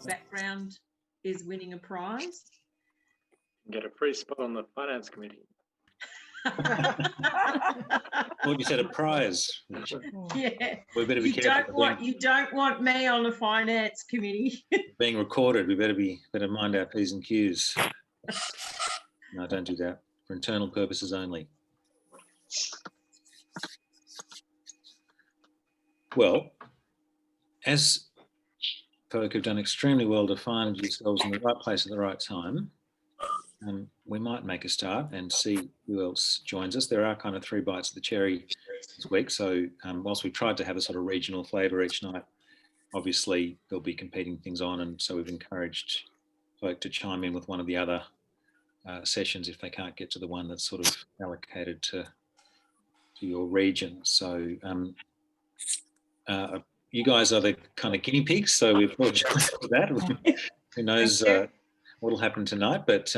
background is winning a prize. Get a free spot on the finance committee. Well, you said a prize. Yeah. We better be careful. You don't want me on the finance committee. Being recorded, we better mind our P's and Q's. No, don't do that. For internal purposes only. Well, as folk have done extremely well to find yourselves in the right place at the right time, we might make a start and see who else joins us. There are kind of 3 bites of the cherry this week. So whilst we've tried to have a sort of regional flavour each night, obviously there'll be competing things on. And so we've encouraged folk to chime in with one of the other sessions if they can't get to the one that's sort of allocated to your region. So you guys are the kind of guinea pigs, so we apologise for that. Who knows what will happen tonight, but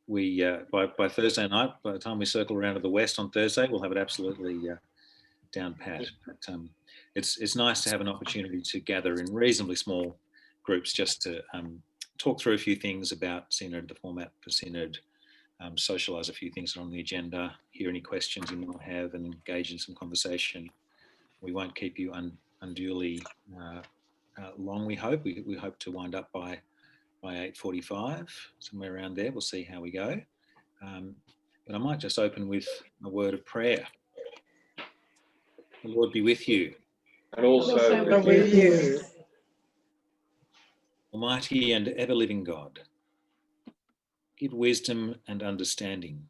we by Thursday night, by the time we circle around to the west on Thursday, we'll have it absolutely down pat. But it's nice to have an opportunity to gather in reasonably small groups just to talk through a few things about Synod, the format for Synod, socialise a few things that are on the agenda, hear any questions you might have and engage in some conversation. We won't keep you unduly long, we hope. We hope to wind up by 8:45, somewhere around there. We'll see how we go. But I might just open with a word of prayer. The Lord be with you. And also with you. Almighty and ever-living God, give wisdom and understanding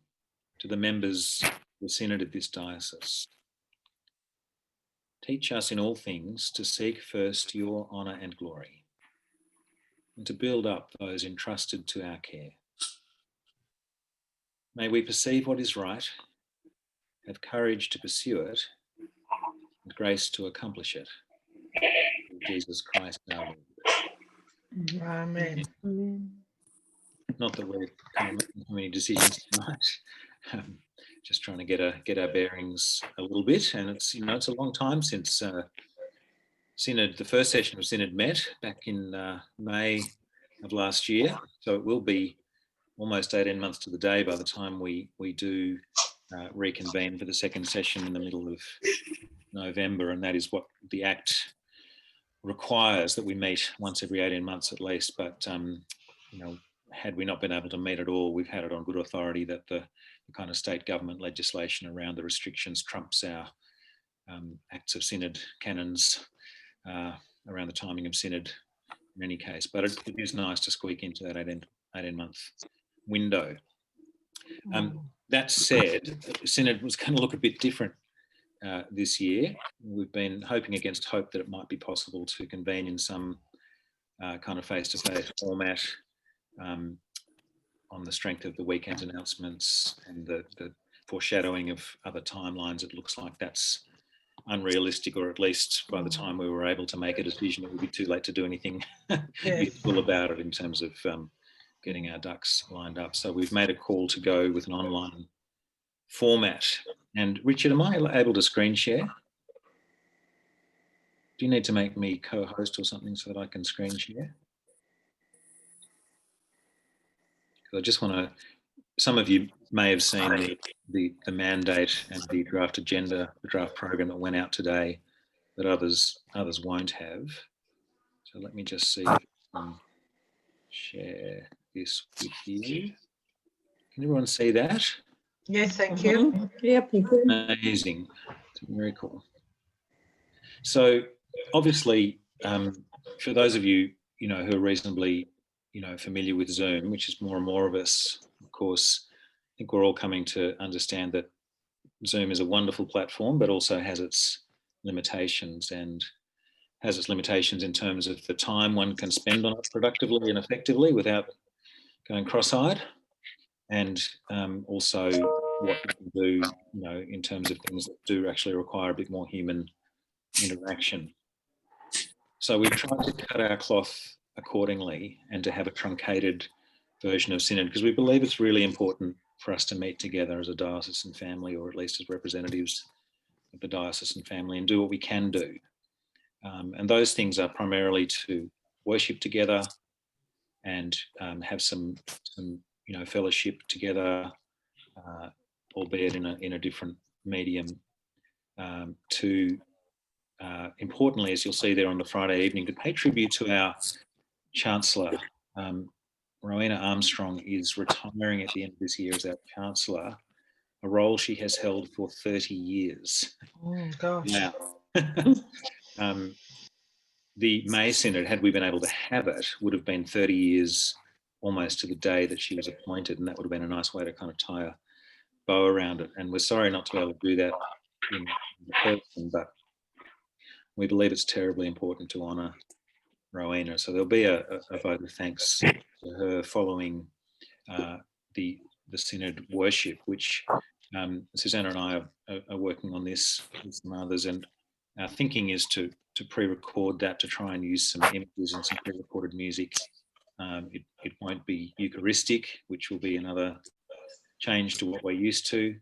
to the members of the Synod of this diocese. Teach us in all things to seek first your honour and glory, and to build up those entrusted to our care. May we perceive what is right, have courage to pursue it, and grace to accomplish it. Through Jesus Christ our Lord. Amen. Not that we're kind of making too many decisions tonight. Just trying to get our bearings a little bit, and it's it's a long time since Synod, the first session of Synod met back in May of last year. So it will be almost 18 months to the day by the time we do reconvene for the second session in the middle of November, and that is what the Act requires, that we meet once every 18 months at least. But had we not been able to meet at all, we've had it on good authority that the kind of state government legislation around the restrictions trumps our Acts of Synod canons around the timing of Synod in any case. But it is nice to squeak into that 18-month window. That said, Synod was going to look a bit different this year. We've been hoping against hope that it might be possible to convene in some kind of face-to-face format on the strength of the weekend announcements and the foreshadowing of other timelines. It looks like that's unrealistic, or at least by the time we were able to make a decision, it would be too late to do anything useful about it in terms of getting our ducks lined up. So we've made a call to go with an online format. And Richard, am I able to screen share? Do you need to make me co-host or something so that I can screen share? I just want to, some of you may have seen the mandate and the draft agenda, the draft program that went out today, that others won't have. So let me just see if I can share this with you. Can everyone see that? Yes, thank you. Yep. Amazing. It's very cool. So obviously, for those of you, who are reasonably, familiar with Zoom, which is more and more of us, of course, I think we're all coming to understand that Zoom is a wonderful platform, but also has its limitations, and has its limitations in terms of the time one can spend on it productively and effectively without going cross-eyed, and also what we can do, in terms of things that do actually require a bit more human interaction. So we've tried to cut our cloth accordingly and to have a truncated version of Synod, because we believe it's really important for us to meet together as a diocesan family, or at least as representatives of the diocesan family, and do what we can do. And those things are primarily to worship together and have some fellowship together, albeit in a different medium. To importantly, as you'll see there on the Friday evening, to pay tribute to our Chancellor. Rowena Armstrong is retiring at the end of this year as our Chancellor, a role she has held for 30 years. Oh, gosh. Now, the May Synod, had we been able to have it, would have been 30 years almost to the day that she was appointed, and that would have been a nice way to kind of tie a bow around it. And we're sorry not to be able to do that in person, but we believe it's terribly important to honour Rowena. So there'll be a vote of thanks to her following the Synod worship, which Susanna and I are working on this with some others, and our thinking is to pre-record that, to try and use some images and some pre-recorded music. It won't be Eucharistic, which will be another change to what we're used to,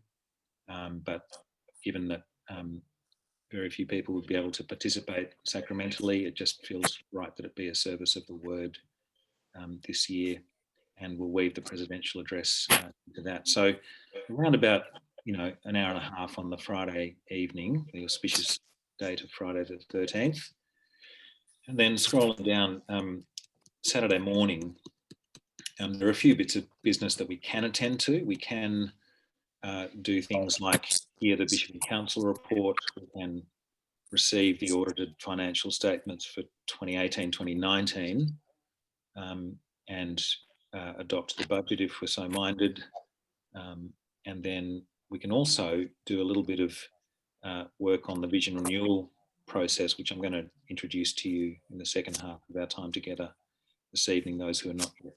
but given that very few people would be able to participate sacramentally, it just feels right that it be a service of the word this year, and we'll weave the presidential address into that. So around about an hour and a half on the Friday evening, the auspicious date of Friday the 13th, and then scrolling down Saturday morning, there are a few bits of business that we can attend to. We can do things like hear the Bishop and Council report. We can receive the audited financial statements for 2018-2019 and adopt the budget if we're so minded. And then we can also do a little bit of work on the vision renewal process, which I'm going to introduce to you in the second half of our time together this evening, those who are not yet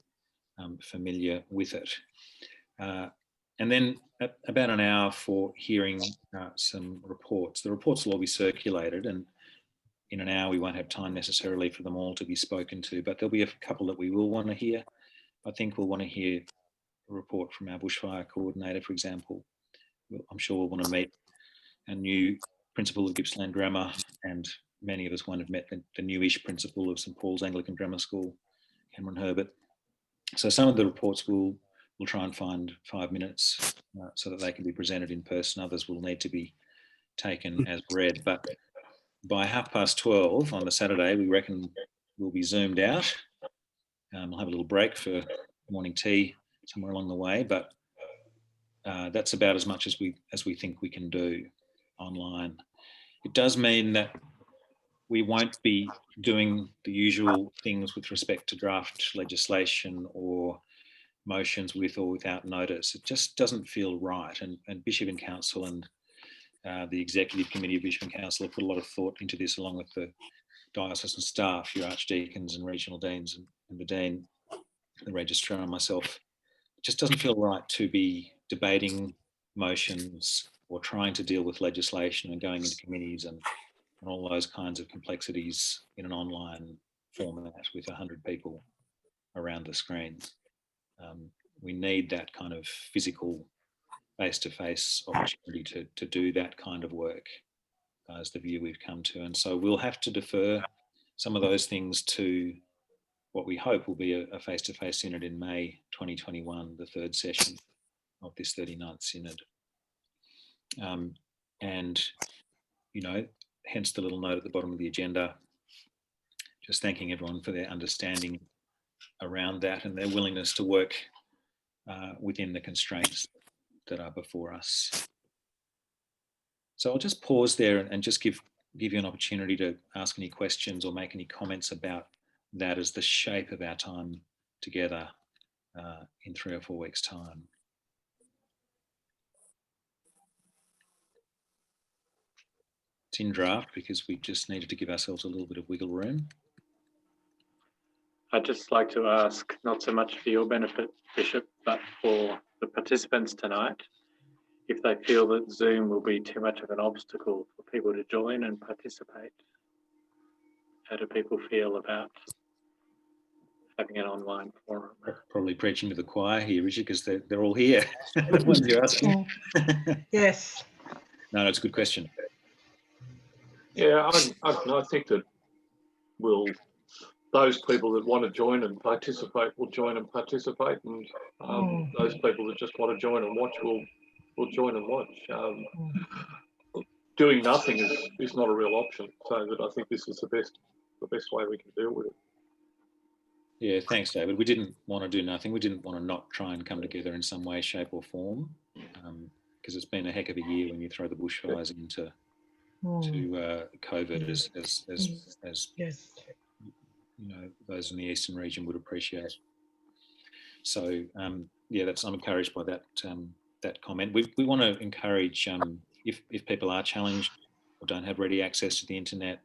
familiar with it. And then about an hour for hearing some reports. The reports will all be circulated, and in an hour we won't have time necessarily for them all to be spoken to, but there'll be a couple that we will want to hear. I think we'll want to hear a report from our bushfire coordinator, for example. I'm sure we'll want to meet a new principal of Gippsland Grammar, and many of us won't have met the newish principal of St Paul's Anglican Grammar School, Cameron Herbert. So some of the reports we'll try and find 5 minutes so that they can be presented in person. Others will need to be taken as read. But by 12:30 on the Saturday, we reckon we'll be zoomed out. We'll have a little break for morning tea somewhere along the way, but that's about as much as we think we can do online. It does mean that we won't be doing the usual things with respect to draft legislation or motions with or without notice. It just doesn't feel right. And Bishop and Council and the Executive Committee of Bishop and Council have put a lot of thought into this, along with the diocesan staff, your archdeacons and regional deans and the dean, the registrar and myself. It just doesn't feel right to be debating motions or trying to deal with legislation and going into committees and all those kinds of complexities in an online format with 100 people around the screen. We need that kind of physical face-to-face opportunity to do that kind of work, is the view we've come to. And so we'll have to defer some of those things to what we hope will be a face-to-face synod in May 2021, the third session of this 39th synod. And, hence the little note at the bottom of the agenda, just thanking everyone for their understanding around that and their willingness to work within the constraints that are before us. So I'll just pause there and just give you an opportunity to ask any questions or make any comments about that as the shape of our time together in 3 or 4 weeks' time. It's in draft because we just needed to give ourselves a little bit of wiggle room. I'd just like to ask, not so much for your benefit, Bishop, but for the participants tonight, if they feel that Zoom will be too much of an obstacle for people to join and participate. How do people feel about having an online forum? Probably preaching to the choir here, Richard, because they're all here. The ones you're asking. Yes. No, it's a good question. Yeah, I think that we'll those people that want to join and participate will join and participate, and those people that just want to join and watch will join and watch. Doing nothing is not a real option. So that I think this is the best way we can deal with it. Yeah, thanks, David. We didn't want to do nothing. We didn't want to not try and come together in some way, shape or form, because it's been a heck of a year when you throw the bushfires into COVID, as Yes. you know, those in the eastern region would appreciate. So yeah, I'm encouraged by that that comment. We want to encourage if people are challenged or don't have ready access to the internet,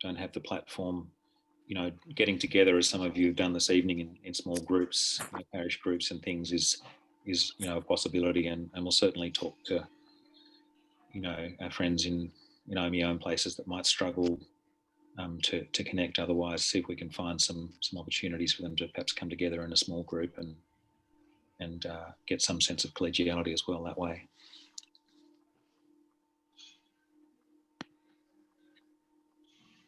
don't have the platform, you know, getting together as some of you have done this evening in small groups, you know, parish groups and things is you know, a possibility, and we'll certainly talk to, you know, our friends in OMEO and places that might struggle to connect otherwise, see if we can find some opportunities for them to perhaps come together in a small group and get some sense of collegiality as well that way.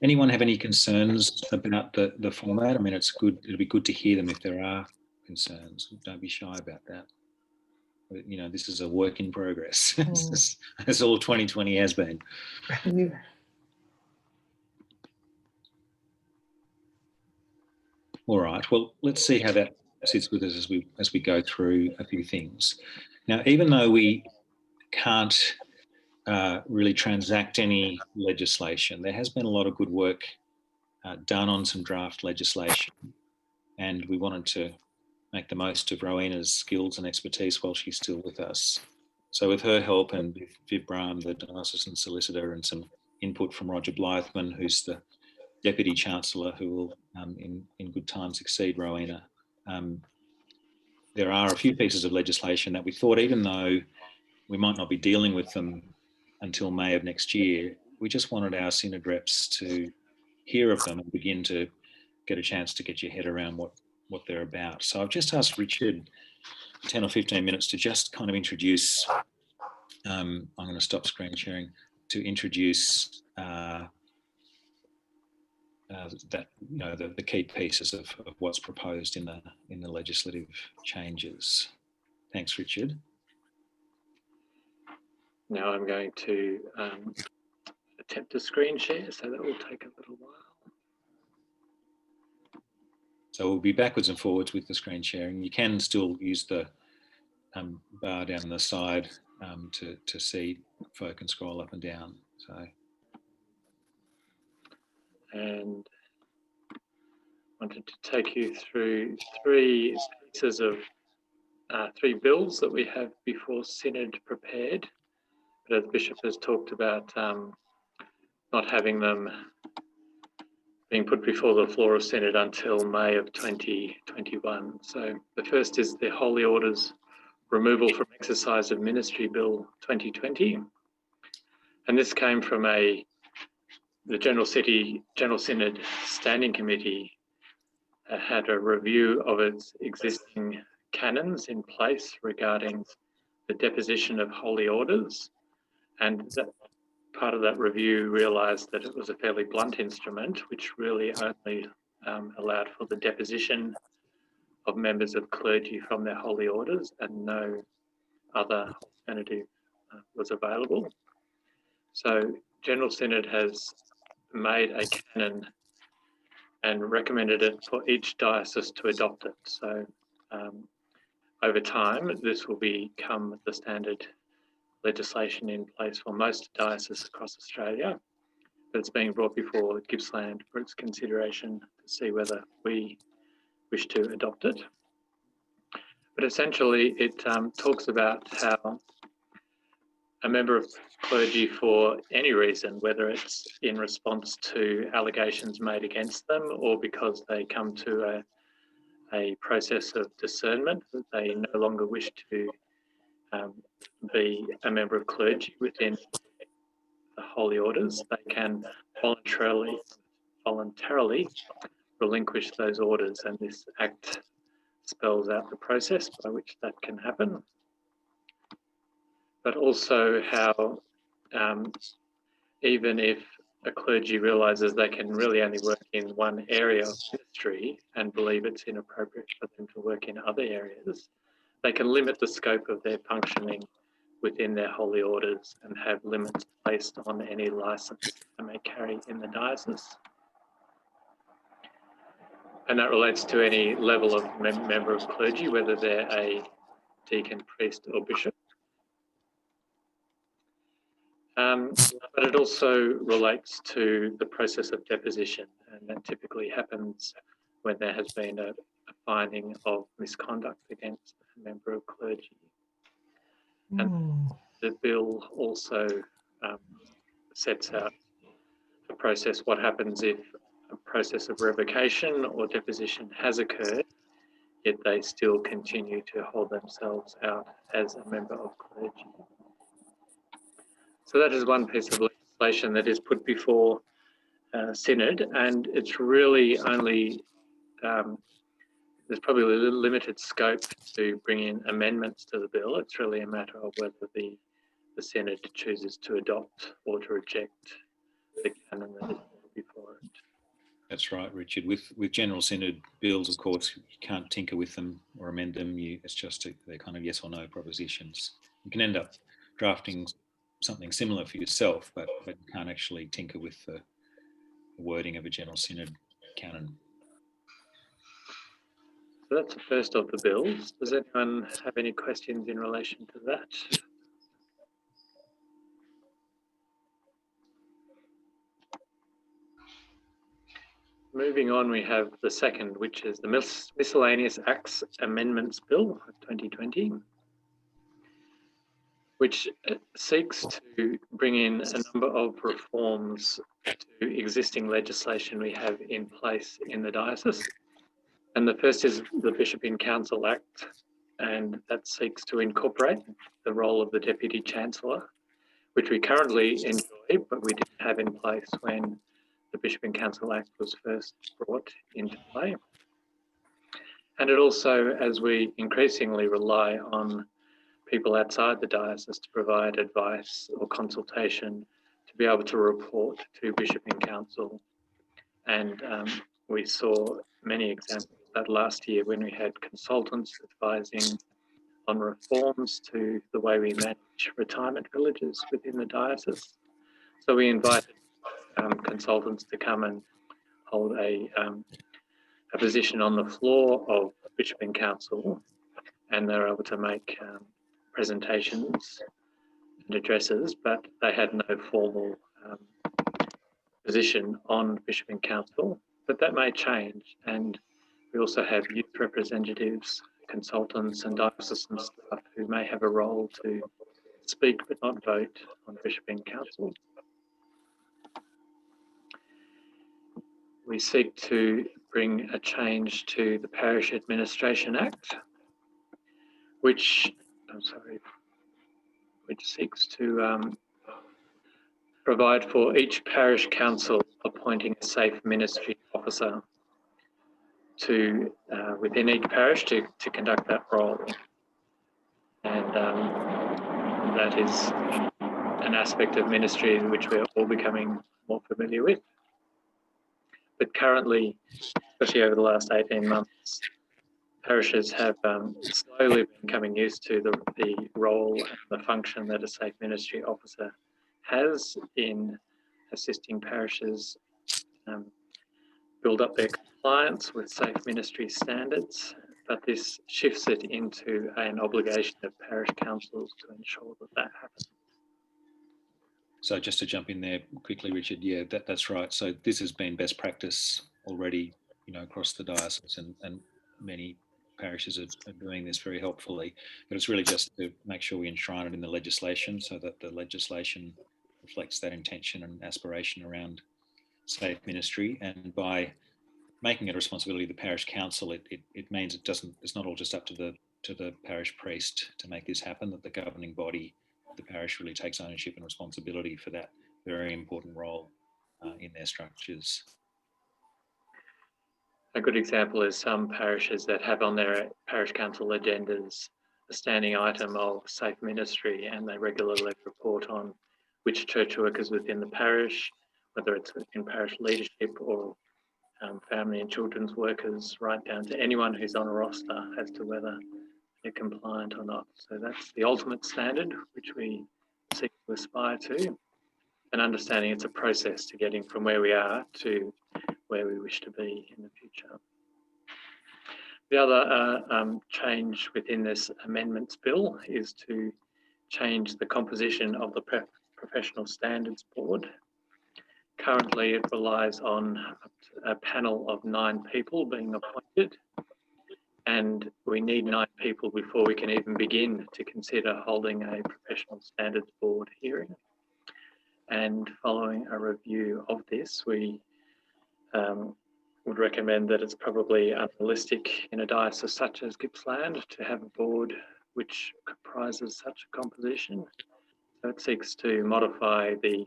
Anyone have any concerns about the format? I mean, it'll be good to hear them if there are concerns. Don't be shy about that. But, you know, this is a work in progress. As all 2020 has been. All right, well, let's see how that sits with us as we go through a few things. Now, even though we can't really transact any legislation, there has been a lot of good work done on some draft legislation, and we wanted to make the most of Rowena's skills and expertise while she's still with us. So with her help and Viv Brahm, the diocesan solicitor, and some input from Roger Blythman, who's the Deputy Chancellor, who will in good time succeed Rowena, there are a few pieces of legislation that we thought, even though we might not be dealing with them until May of next year, we just wanted our synod reps to hear of them and begin to get a chance to get your head around what they're about. So I've just asked Richard 10 or 15 minutes to just kind of introduce, I'm going to stop screen sharing, to introduce that, you know, the key pieces of what's proposed in the legislative changes. Thanks, Richard. Now I'm going to attempt to screen share, so that will take a little while. So we'll be backwards and forwards with the screen sharing. You can still use the bar down the side to see folk and scroll up and down. So. And wanted to take you through three pieces of three bills that we have before Synod prepared. But as the Bishop has talked about, not having them being put before the floor of Synod until May of 2021. So the first is the Holy Orders Removal from Exercise of Ministry Bill 2020. And this came from the General Synod Standing Committee had a review of its existing canons in place regarding the deposition of holy orders, and that part of that review realised that it was a fairly blunt instrument, which really only allowed for the deposition of members of clergy from their holy orders, and no other alternative was available. So General Synod has made a canon and recommended it for each diocese to adopt it. So over time, this will become the standard legislation in place for most dioceses across Australia, but it's being brought before Gippsland for its consideration to see whether we wish to adopt it. But essentially, it talks about how a member of clergy, for any reason, whether it's in response to allegations made against them or because they come to a process of discernment that they no longer wish to be a member of clergy within the holy orders, they can voluntarily relinquish those orders, and this act spells out the process by which that can happen. But also how even if a clergy realises they can really only work in one area of ministry and believe it's inappropriate for them to work in other areas, they can limit the scope of their functioning within their holy orders and have limits placed on any licence they may carry in the diocese. And that relates to any level of member of clergy, whether they're a deacon, priest or bishop. But it also relates to the process of deposition, and that typically happens when there has been a finding of misconduct against a member of clergy. And the bill also sets out the process, what happens if a process of revocation or deposition has occurred, yet they still continue to hold themselves out as a member of clergy. So that is one piece of legislation that is put before Synod, and it's really only, there's probably a little limited scope to bring in amendments to the bill. It's really a matter of whether the Synod chooses to adopt or to reject the canon that is before it. That's right, Richard. With General Synod bills, of course, you can't tinker with them or amend them. It's just they're kind of yes or no propositions. You can end up drafting something similar for yourself, but you can't actually tinker with the wording of a General Synod canon. So that's the first of the bills. Does anyone have any questions in relation to that? Moving on, we have the second, which is the Miscellaneous Acts Amendments Bill of 2020, which seeks to bring in a number of reforms to existing legislation we have in place in the diocese. And the first is the Bishop in Council Act, and that seeks to incorporate the role of the Deputy Chancellor, which we currently enjoy, but we didn't have in place when the Bishop in Council Act was first brought into play. And it also, as we increasingly rely on people outside the diocese to provide advice or consultation, to be able to report to Bishop in Council. And we saw many examples of that last year when we had consultants advising on reforms to the way we manage retirement villages within the diocese. So we invited consultants to come and hold a position on the floor of Bishop in Council, and they were able to make presentations and addresses, but they had no formal position on Bishop in Council. But that may change, and we also have youth representatives, consultants and diocesan staff who may have a role to speak but not vote on Bishop in Council. We seek to bring a change to the Parish Administration Act, which seeks to provide for each parish council appointing a safe ministry officer to within each parish to conduct that role. And that is an aspect of ministry in which we're all becoming more familiar with. But currently, especially over the last 18 months, parishes have slowly been becoming used to the role and the function that a safe ministry officer has in assisting parishes build up their compliance with safe ministry standards, but this shifts it into an obligation of parish councils to ensure that that happens. So just to jump in there quickly, Richard, yeah, that's right. So this has been best practice already, across the diocese, and many parishes are doing this very helpfully. But it's really just to make sure we enshrine it in the legislation so that the legislation reflects that intention and aspiration around safe ministry. And by making it a responsibility of the parish council, it means it's not all just up to the parish priest to make this happen, that the governing body, the parish, really takes ownership and responsibility for that very important role in their structures. A good example is some parishes that have on their parish council agendas a standing item of safe ministry, and they regularly report on which church workers within the parish, whether it's in parish leadership or family and children's workers, right down to anyone who's on a roster as to whether they're compliant or not. So that's the ultimate standard which we seek to aspire to, and understanding it's a process to getting from where we are to where we wish to be in the future. The other change within this amendments bill is to change the composition of the Professional Standards Board. Currently, it relies on a panel of 9 people being appointed, and we need 9 people before we can even begin to consider holding a Professional Standards Board hearing. And following a review of this, we would recommend that it's probably unrealistic in a diocese such as Gippsland to have a board which comprises such a composition. So it seeks to modify the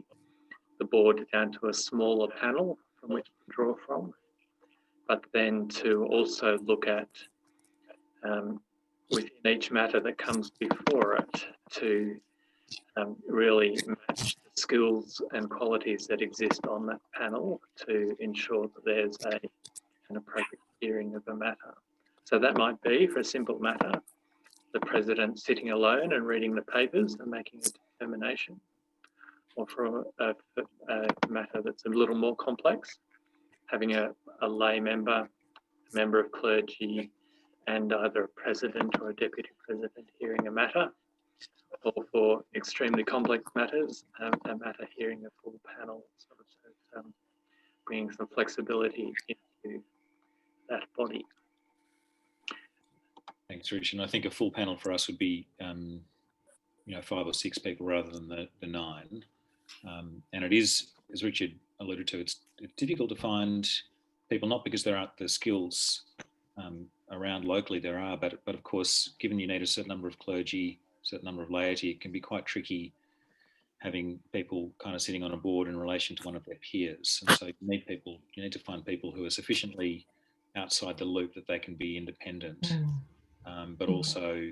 board down to a smaller panel from which to draw from, but then to also look at within each matter that comes before it to really match the skills and qualities that exist on that panel to ensure that there's an appropriate hearing of a matter. So that might be, for a simple matter, the president sitting alone and reading the papers and making a determination, or for a matter that's a little more complex, having a lay member, a member of clergy, and either a president or a deputy president hearing a matter, or for extremely complex matters, a matter hearing a full panel, sort of bringing some flexibility into that body. Thanks, Richard. And I think a full panel for us would be, 5 or 6 people rather than the 9. And it is, as Richard alluded to, it's difficult to find people, not because there aren't the skills around locally, there are, but of course, given you need a certain number of clergy, certain number of laity, it can be quite tricky having people kind of sitting on a board in relation to one of their peers. And so you need to find people who are sufficiently outside the loop that they can be independent, but also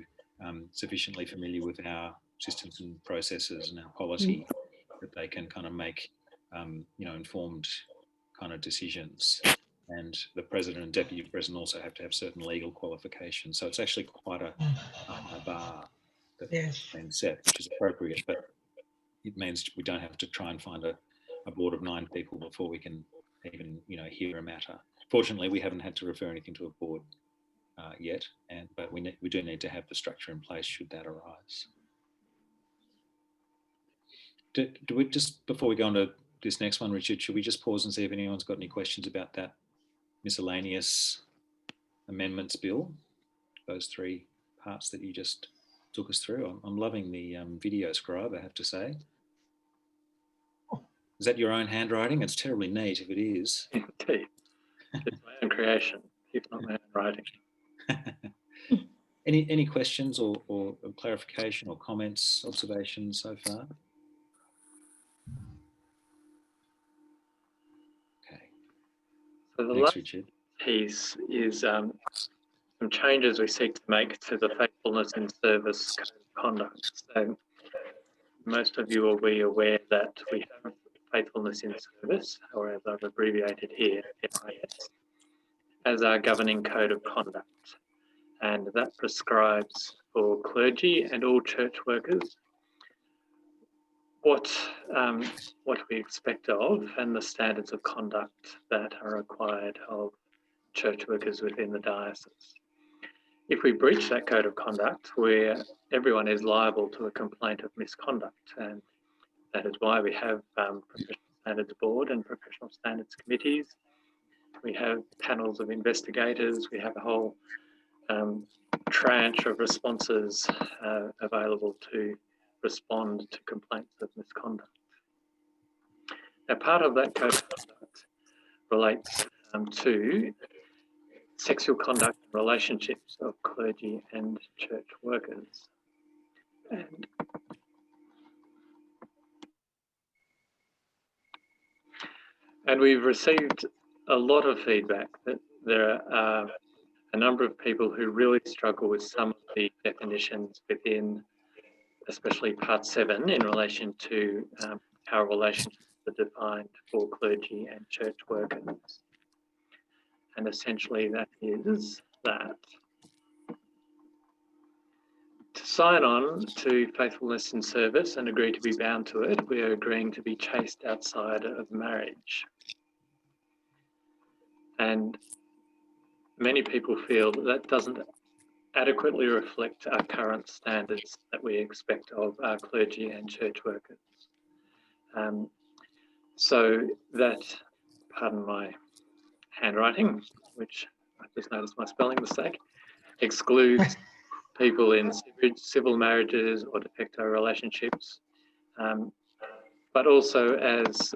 sufficiently familiar with our systems and processes and our policy that they can kind of make, informed kind of decisions. And the president and deputy president also have to have certain legal qualifications. So it's actually quite a high bar that's been set, which is appropriate, but it means we don't have to try and find a board of 9 people before we can even, hear a matter. Fortunately, we haven't had to refer anything to a board yet, but we do need to have the structure in place should that arise. Do we just, before we go on to this next one, Richard, should we just pause and see if anyone's got any questions about that miscellaneous amendments bill, those 3 parts that you just took us through? I'm loving the video scribe, I have to say. Is that your own handwriting? It's terribly neat if it is. Indeed. It's my own creation, if not my own writing. Any questions or clarification or comments, observations so far? Okay. So the Thanks, last Richard. piece is some changes we seek to make to the faithfulness in service code of conduct. So most of you will be aware that we have faithfulness in service, or as I've abbreviated here, FIS, as our governing code of conduct. And that prescribes for clergy and all church workers what we expect of and the standards of conduct that are required of church workers within the diocese. If we breach that code of conduct, where everyone is liable to a complaint of misconduct, and that is why we have Professional Standards Board and Professional Standards Committees. We have panels of investigators. We have a whole tranche of responses available to respond to complaints of misconduct. Now, part of that code of conduct relates to sexual conduct and relationships of clergy and church workers. And we've received a lot of feedback that there are a number of people who really struggle with some of the definitions within, especially Part 7, in relation to our relationship are defined for clergy and church workers. And essentially that is that to sign on to faithfulness in service and agree to be bound to it, we are agreeing to be chaste outside of marriage. And many people feel that doesn't adequately reflect our current standards that we expect of our clergy and church workers. So that, pardon my handwriting, which I just noticed my spelling mistake, excludes people in civil marriages or de facto relationships, but also as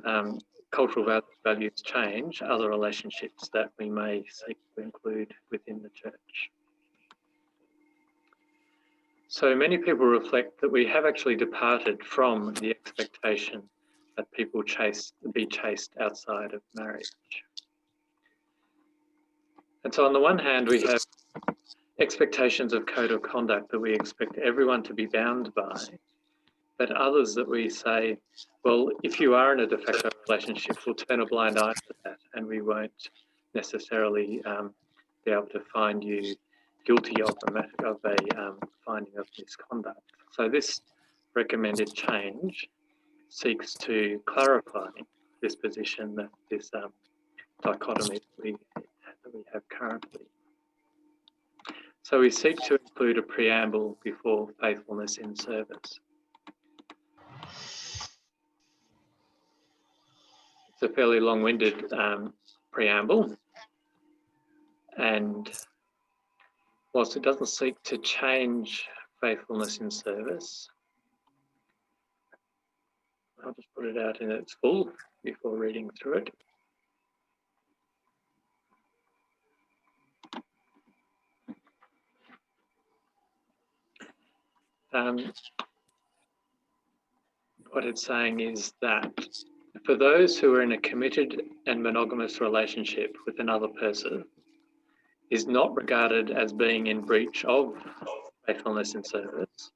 cultural values change, other relationships that we may seek to include within the church. So many people reflect that we have actually departed from the expectation that people be chaste outside of marriage. And so on the one hand, we have expectations of code of conduct that we expect everyone to be bound by, but others that we say, well, if you are in a de facto relationship, we'll turn a blind eye to that and we won't necessarily be able to find you guilty of a finding of misconduct. So this recommended change seeks to clarify this position, that this dichotomy that we have currently. So we seek to include a preamble before faithfulness in service. It's a fairly long-winded preamble, and whilst it doesn't seek to change faithfulness in service, I'll just put it out in its full before reading through it. What it's saying is that for those who are in a committed and monogamous relationship with another person, is not regarded as being in breach of faithfulness in service,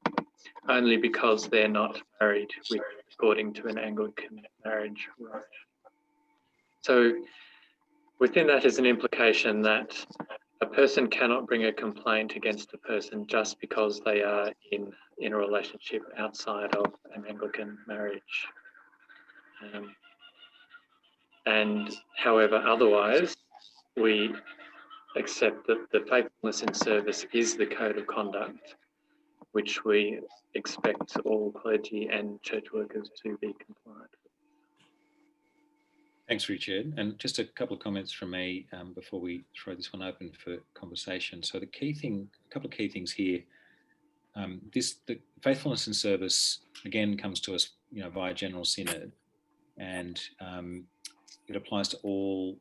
only because they're not married according to an Anglican marriage rite. So within that is an implication that a person cannot bring a complaint against a person just because they are in a relationship outside of an Anglican marriage. And however, otherwise, we accept that the faithfulness in service is the code of conduct, which we expect all clergy and church workers to be compliant with. Thanks, Richard. And just a couple of comments from me before we throw this one open for conversation. So a couple of key things here. The faithfulness in service again comes to us, via General Synod, and it applies to all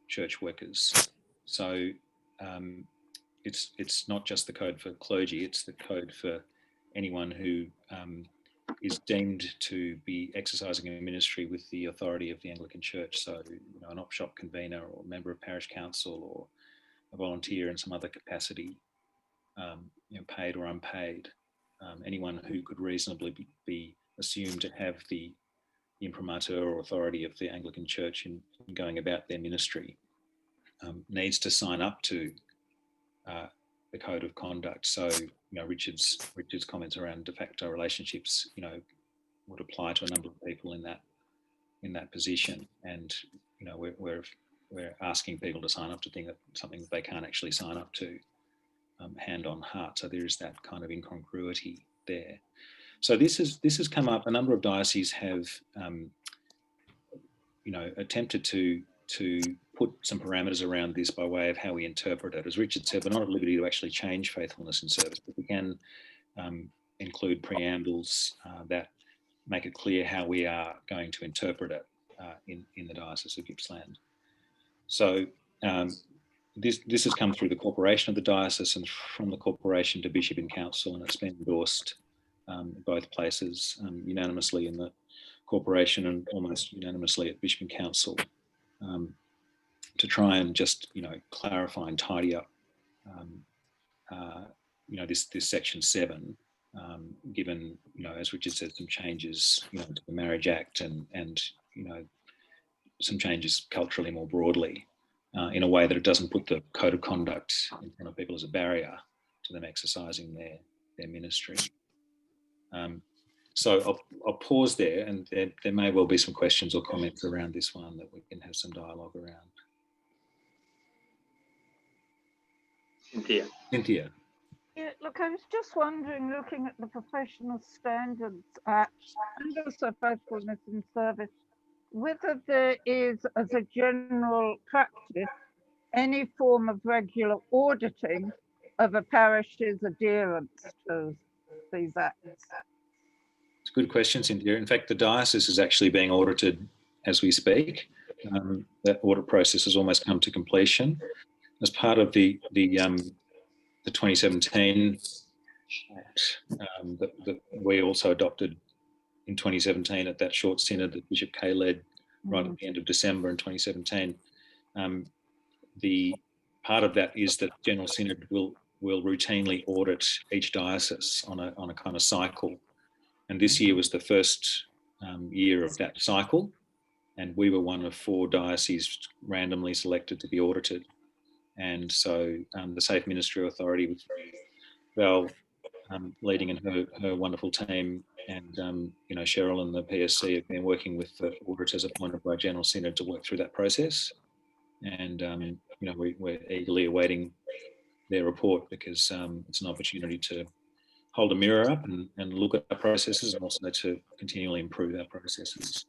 church workers. So it's not just the code for clergy; it's the code for anyone who is deemed to be exercising a ministry with the authority of the Anglican Church. So, an op-shop convener or member of parish council or a volunteer in some other capacity, paid or unpaid, anyone who could reasonably be assumed to have the imprimatur or authority of the Anglican Church in going about their ministry, needs to sign up to the code of conduct. So, Richard's comments around de facto relationships, would apply to a number of people in that position. And, we're asking people to sign up to something that they can't actually sign up to, hand on heart. So there is that kind of incongruity there. So this has come up. A number of dioceses have, attempted to put some parameters around this by way of how we interpret it. As Richard said, we're not at liberty to actually change faithfulness in service, but we can include preambles that make it clear how we are going to interpret it in the Diocese of Gippsland. So this has come through the corporation of the diocese and from the corporation to bishop in council, and it's been endorsed both places, unanimously in the corporation and almost unanimously at bishop in council, to try and just clarify and tidy up this section 7 given, as Richard said, some changes, to the Marriage Act and some changes culturally more broadly, in a way that it doesn't put the code of conduct in front of people as a barrier to them exercising their ministry. So I'll pause there, and there may well be some questions or comments around this one that we can have some dialogue around. Cynthia. Yeah, look, I was just wondering, looking at the Professional Standards Act and also Faithfulness in Service, whether there is, as a general practice, any form of regular auditing of a parish's adherence to these acts. It's a good question, Cynthia. In fact, the diocese is actually being audited as we speak. That audit process has almost come to completion. As part of the 2017 Act that we also adopted in 2017 at that short synod that Bishop Kay led right at the end of December in 2017. The part of that is that General Synod will routinely audit each diocese on a kind of cycle. And this year was the first year of that cycle, and we were one of 4 dioceses randomly selected to be audited. And so the Safe Ministry Authority, with Val leading in her wonderful team, and Cheryl and the PSC have been working with the auditors appointed by General Synod to work through that process. And we're eagerly awaiting their report, because it's an opportunity to hold a mirror up and look at our processes, and also to continually improve our processes.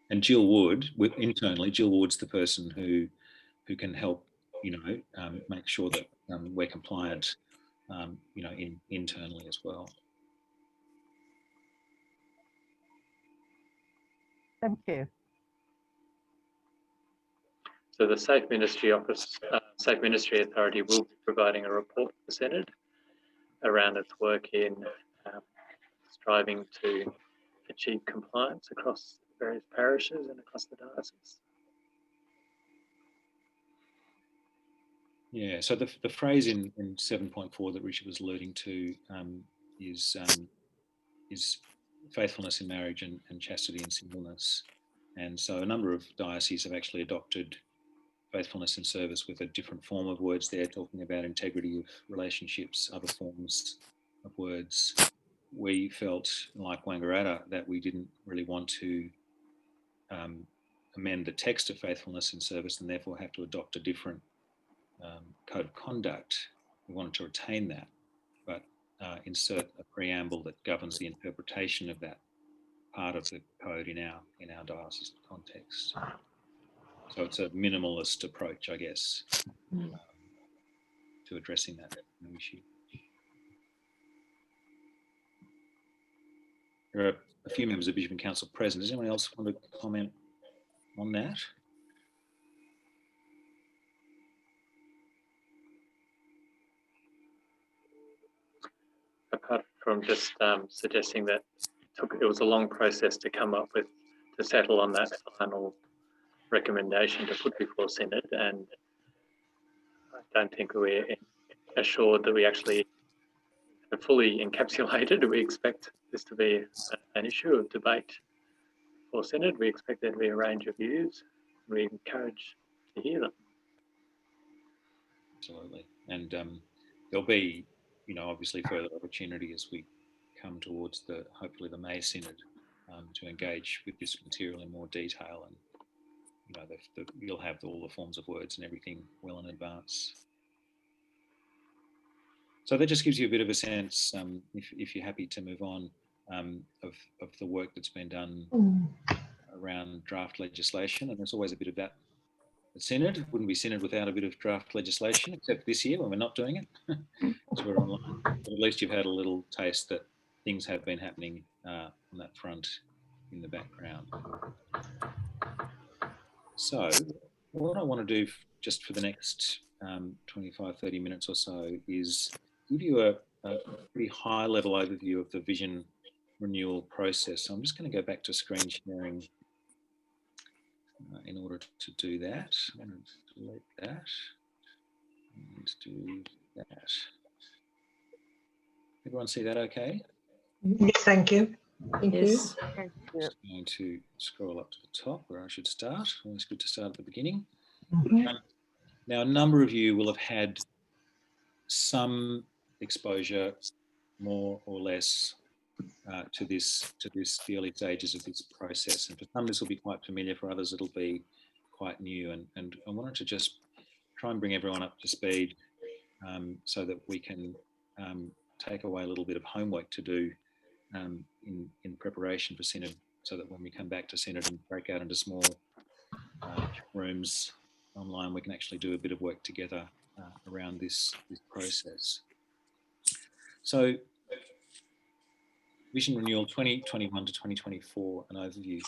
And Jill Wood, internally, Jill Wood's the person who can help, make sure that we're compliant, internally as well. Thank you. So the Safe Ministry Authority will be providing a report to the Synod around its work in striving to achieve compliance across various parishes and across the diocese. Yeah, so the phrase in 7.4 that Richard was alluding to is faithfulness in marriage and chastity and singleness. And so a number of dioceses have actually adopted faithfulness in service with a different form of words there, talking about integrity of relationships, other forms of words. We felt, like Wangaratta, that we didn't really want to amend the text of faithfulness in service and therefore have to adopt a different code of conduct. We wanted to retain that, but insert a preamble that governs the interpretation of that part of the code in our diocese context. So it's a minimalist approach, I guess, to addressing that issue. There are a few members of Bishop and Council present. Does anyone else want to comment on that? Apart from just suggesting that it was a long process to settle on that final recommendation to put before Synod, and I don't think we're assured that we actually have fully encapsulated. We expect this to be an issue of debate for Synod. We expect there to be a range of views. We encourage to hear them. Absolutely, and there'll be, obviously further opportunity as we come towards hopefully the May Synod to engage with this material in more detail, and you'll have all the forms of words and everything well in advance. So that just gives you a bit of a sense, if you're happy to move on, of the work that's been done around draft legislation. And there's always a bit of that at Synod. It wouldn't be Synod without a bit of draft legislation, except this year when we're not doing it, because we're online. But at least you've had a little taste that things have been happening on that front in the background. So what I want to do just for the next 25, 30 minutes or so is give you a pretty high level overview of the vision renewal process. So I'm just going to go back to screen sharing in order to do that. I'm going to delete that and do that. Everyone see that okay? Yes, thank you. Thank Yes. Yes, Just going to scroll up to the top where I should start. Always good to start at the beginning. you. Now, a number of you will have had some exposure, more or less, to the early stages of this process. And for some, this will be quite familiar. For others, it'll be quite new. And I wanted to just try and bring everyone up to speed so that we can take away a little bit of homework to do in preparation for Synod, so that when we come back to Synod and break out into small rooms online, we can actually do a bit of work together around this process. So, Vision Renewal 2021 to 2024, an overview.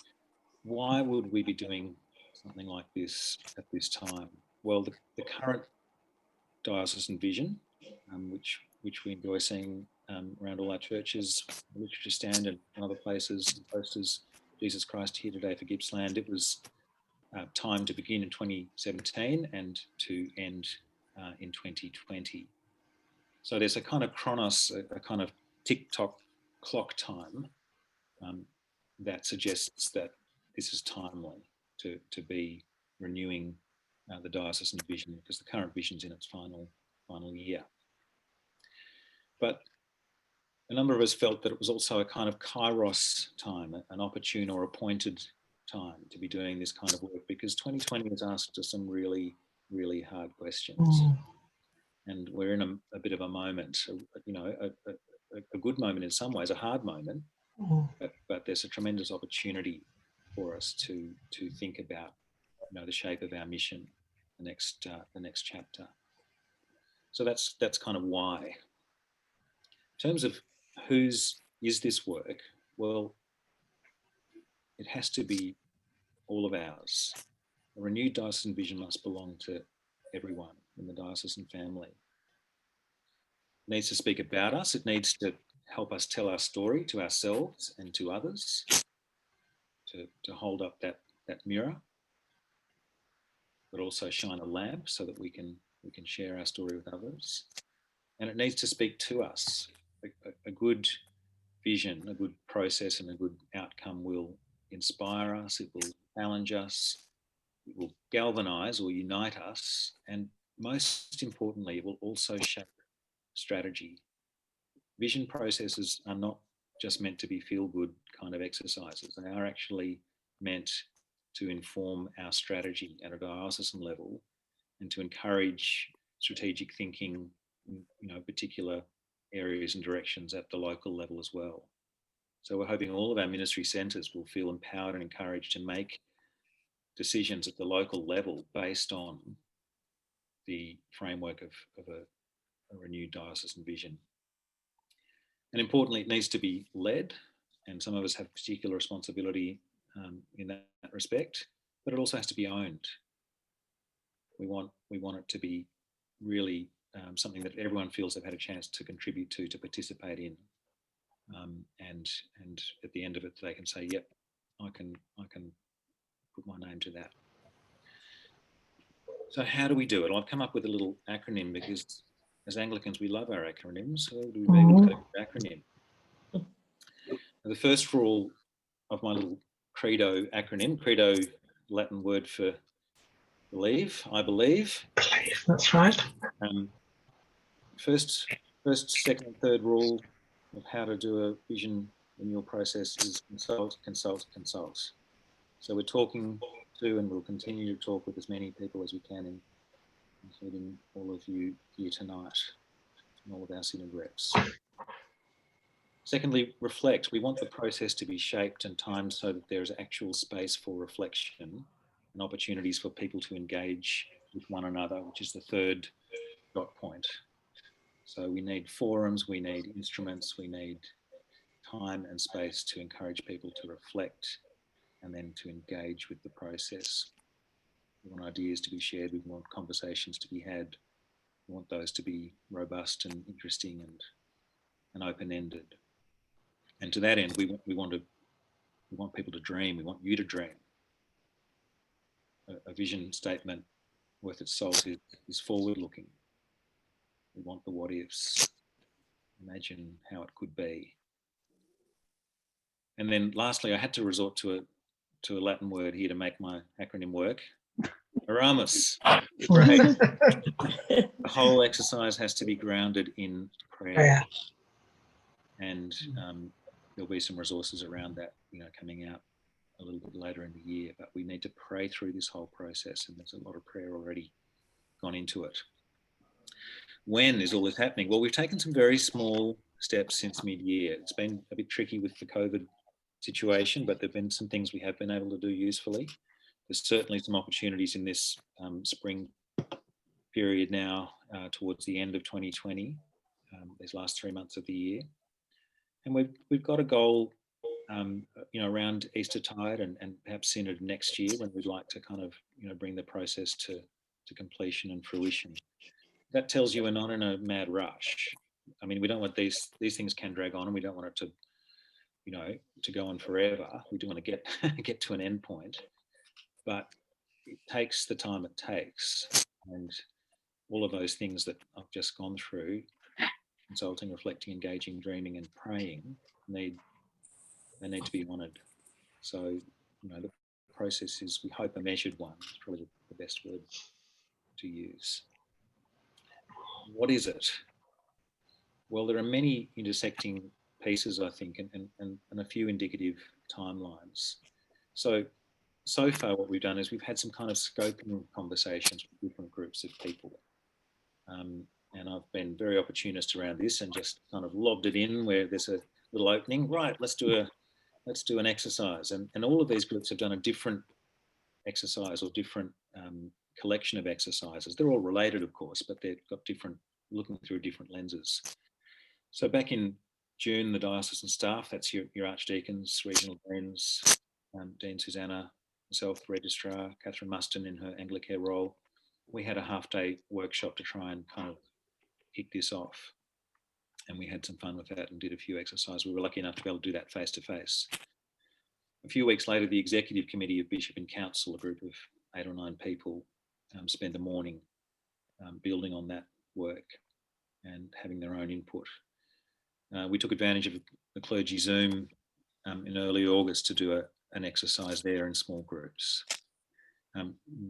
Why would we be doing something like this at this time? Well, the current diocesan vision, which we enjoy seeing around all our churches, Literature Stand and other places, posters, Jesus Christ Here Today for Gippsland. It was time to begin in 2017 and to end in 2020. So there's a kind of chronos, a kind of tick-tock clock time that suggests that this is timely to be renewing the diocesan vision, because the current vision's in its final year. But a number of us felt that it was also a kind of kairos time, an opportune or appointed time to be doing this kind of work, because 2020 has asked us some really, really hard questions. And we're in a bit of a moment, a good moment in some ways, a hard moment, but there's a tremendous opportunity for us to think about, the shape of our mission, the next chapter. So that's kind of why. In terms of whose is this work, well, it has to be all of ours. A renewed diocesan vision must belong to everyone in the diocesan family. It needs to speak about us. It needs to help us tell our story to ourselves and to others, to hold up that mirror, but also shine a lamp so that we can share our story with others. And it needs to speak to us. A good vision, a good process, and a good outcome will inspire us. It will challenge us. It will galvanise or unite us. And most importantly, it will also shape strategy. Vision processes are not just meant to be feel-good kind of exercises. They are actually meant to inform our strategy at a diocesan level and to encourage strategic thinking in particular areas and directions at the local level as well. So we're hoping all of our ministry centres will feel empowered and encouraged to make decisions at the local level based on the framework of a renewed diocesan vision. And importantly, it needs to be led, and some of us have particular responsibility in that respect, but it also has to be owned. We want it to be really something that everyone feels they've had a chance to contribute to participate in, and at the end of it, they can say, "Yep, I can put my name to that." So how do we do it? Well, I've come up with a little acronym, because as Anglicans we love our acronyms. So do we be with an acronym? The first rule of my little credo acronym, credo, Latin word for believe, I believe. Believe, that's right. First, second, and third rule of how to do a vision renewal process is consult, consult, consult. So we're talking to, and we'll continue to talk with as many people as we can, including all of you here tonight, and all of our synod reps. Secondly, reflect. We want the process to be shaped and timed so that there is actual space for reflection and opportunities for people to engage with one another, which is the third dot point. So we need forums, we need instruments, we need time and space to encourage people to reflect and then to engage with the process. We want ideas to be shared, we want conversations to be had, we want those to be robust and interesting and open-ended. And to that end, we want people to dream, we want you to dream. A vision statement worth its salt is forward-looking. We want the what-ifs. imagine how it could be. And then lastly, I had to resort to a Latin word here to make my acronym work. Oramus. Right. The whole exercise has to be grounded in prayer. Prayer. And there'll be some resources around that, coming out a little bit later in the year. But we need to pray through this whole process, and there's a lot of prayer already gone into it. When is all this happening? Well, we've taken some very small steps since mid-year. It's been a bit tricky with the COVID situation, but there've been some things we have been able to do usefully. There's certainly some opportunities in this spring period now towards the end of 2020, these last 3 months of the year. And we've got a goal, around Eastertide and perhaps Synod next year, when we'd like to kind of, bring the process to completion and fruition. That tells you we're not in a mad rush. I mean, we don't want these things can drag on, and we don't want it to, to go on forever. We do want to get to an end point, but it takes the time it takes. And all of those things that I've just gone through, consulting, reflecting, engaging, dreaming, and praying, need to be honoured. So, the process is, we hope, a measured one. It's probably the best word to use. What is it? Well, there are many intersecting pieces, I think, and a few indicative timelines. So far what we've done is we've had some kind of scoping conversations with different groups of people. And I've been very opportunist around this and just kind of lobbed it in where there's a little opening. Right, let's do an exercise. And all of these groups have done a different exercise or different collection of exercises. They're all related, of course, but they've got different, looking through different lenses. So back in June, the diocesan staff, that's your archdeacons, regional deans, Dean Susanna, myself, the registrar, Catherine Muston in her Anglicare role, we had a half-day workshop to try and kind of kick this off. And we had some fun with that and did a few exercises. We were lucky enough to be able to do that face-to-face. A few weeks later, the executive committee of Bishop and Council, a group of 8 or 9 people, spent the morning building on that work and having their own input. We took advantage of the Clergy Zoom in early August to do an exercise there in small groups.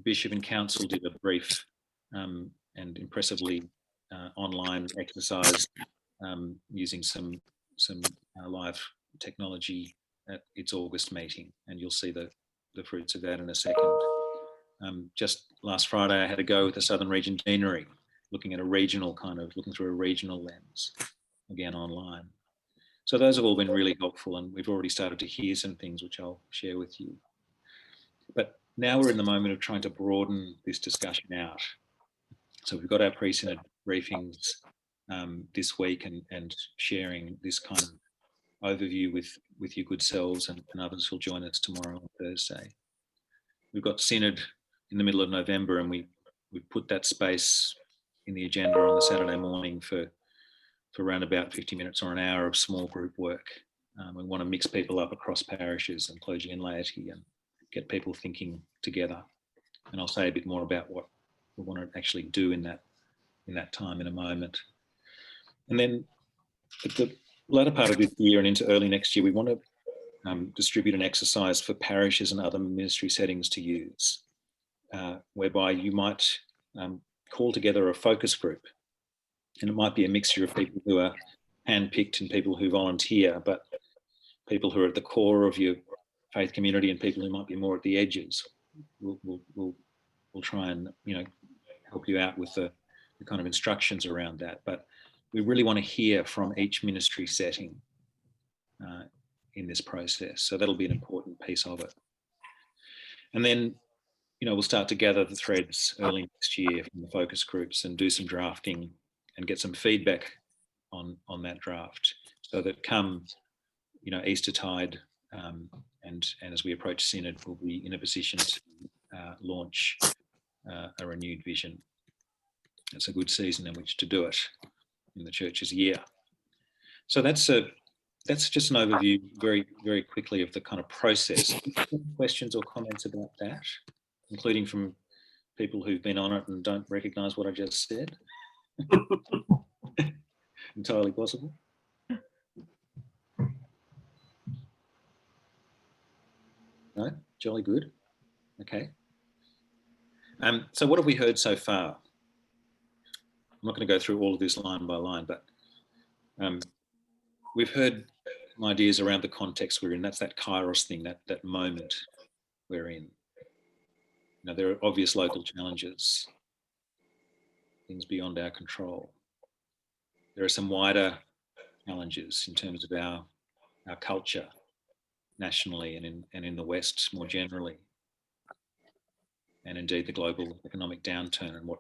Bishop and Council did a brief and impressively online exercise using some live technology at its August meeting, and you'll see the fruits of that in a second. Just last Friday, I had a go with the Southern Region Deanery, looking through a regional lens, again online. So those have all been really helpful, and we've already started to hear some things which I'll share with you. But now we're in the moment of trying to broaden this discussion out. So we've got our pre-synod briefings this week and sharing this kind of overview with your good selves and others who'll join us tomorrow on Thursday. We've got Synod in the middle of November, and we've put that space in the agenda on the Saturday morning for around about 50 minutes or an hour of small group work. We want to mix people up across parishes and clergy and laity and get people thinking together. And I'll say a bit more about what we want to actually do in that time in a moment. And then at the latter part of this year and into early next year, we want to distribute an exercise for parishes and other ministry settings to use, whereby you might call together a focus group. And it might be a mixture of people who are handpicked and people who volunteer, but people who are at the core of your faith community and people who might be more at the edges. We'll try and help you out with the kind of instructions around that. But we really want to hear from each ministry setting in this process. So that'll be an important piece of it. And then, we'll start to gather the threads early next year from the focus groups and do some drafting and get some feedback on that draft, so that come Eastertide and as we approach Synod, we'll be in a position to launch a renewed vision. It's a good season in which to do it in the church's year. So that's just an overview very, very quickly of the kind of process. Questions or comments about that, including from people who've been on it and don't recognise what I just said? Entirely possible. No? Jolly good. Okay. So what have we heard so far? I'm not going to go through all of this line by line, but we've heard some ideas around the context we're in. That's that kairos thing, that moment we're in. You know, there are obvious local challenges, things beyond our control. There are some wider challenges in terms of our culture nationally and in the West more generally, and indeed the global economic downturn and what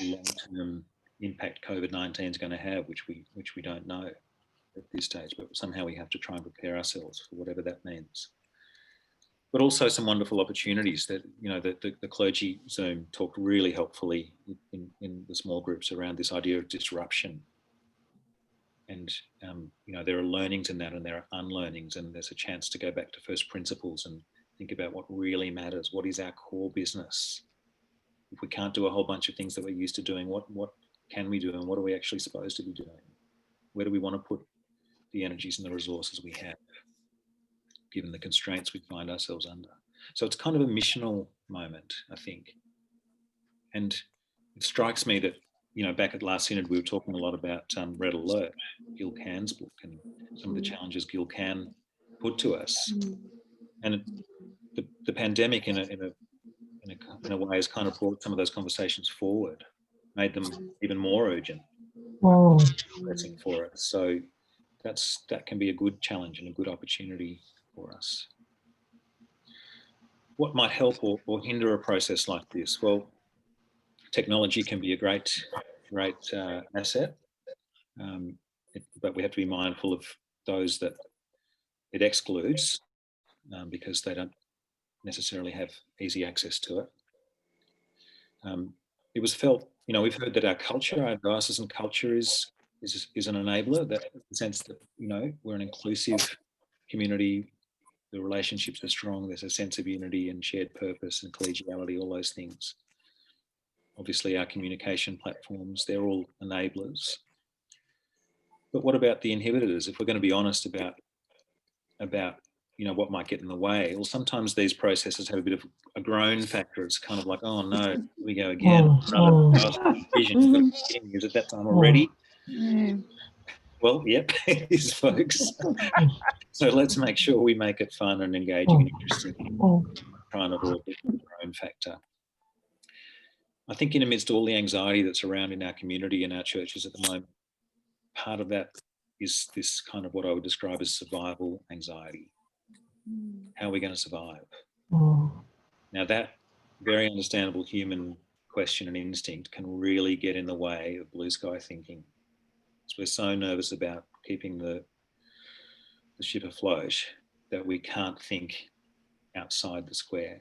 long-term impact COVID-19 is going to have, which we don't know at this stage, but somehow we have to try and prepare ourselves for whatever that means. But also some wonderful opportunities that, you know, the clergy Zoom talked really helpfully in the small groups around this idea of disruption. And, you know, there are learnings in that and there are unlearnings, and there's a chance to go back to first principles and think about what really matters. What is our core business? If we can't do a whole bunch of things that we're used to doing, what can we do and what are we actually supposed to be doing? Where do we want to put the energies and the resources we have, given the constraints we find ourselves under? So it's kind of a missional moment, I think. And it strikes me that, you know, back at last Synod, we were talking a lot about Red Alert, Gil Can's book, and some of the challenges Gil Can put to us. And the pandemic in a way has kind of brought some of those conversations forward, made them even more urgent pressing for us. So that can be a good challenge and a good opportunity for us. What might help or hinder a process like this? Well, technology can be a great asset, but we have to be mindful of those that it excludes because they don't necessarily have easy access to it. It was felt, you know, we've heard that our culture, our diocesan culture is an enabler, that in the sense that, you know, we're an inclusive community, the relationships are strong, there's a sense of unity and shared purpose and collegiality, all those things. Obviously our communication platforms, they're all enablers. But what about the inhibitors? If we're going to be honest about you know, what might get in the way? Well, sometimes these processes have a bit of a groan factor. It's kind of like, oh no, here we go again. Is it that time already? Well, yep, it is, folks. So let's make sure we make it fun and engaging and interesting. Try and avoid the groan factor. I think in amidst all the anxiety that's around in our community and our churches at the moment, part of that is this kind of what I would describe as survival anxiety. How are we going to survive? Now that very understandable human question and instinct can really get in the way of blue sky thinking. So we're so nervous about keeping the ship afloat that we can't think outside the square,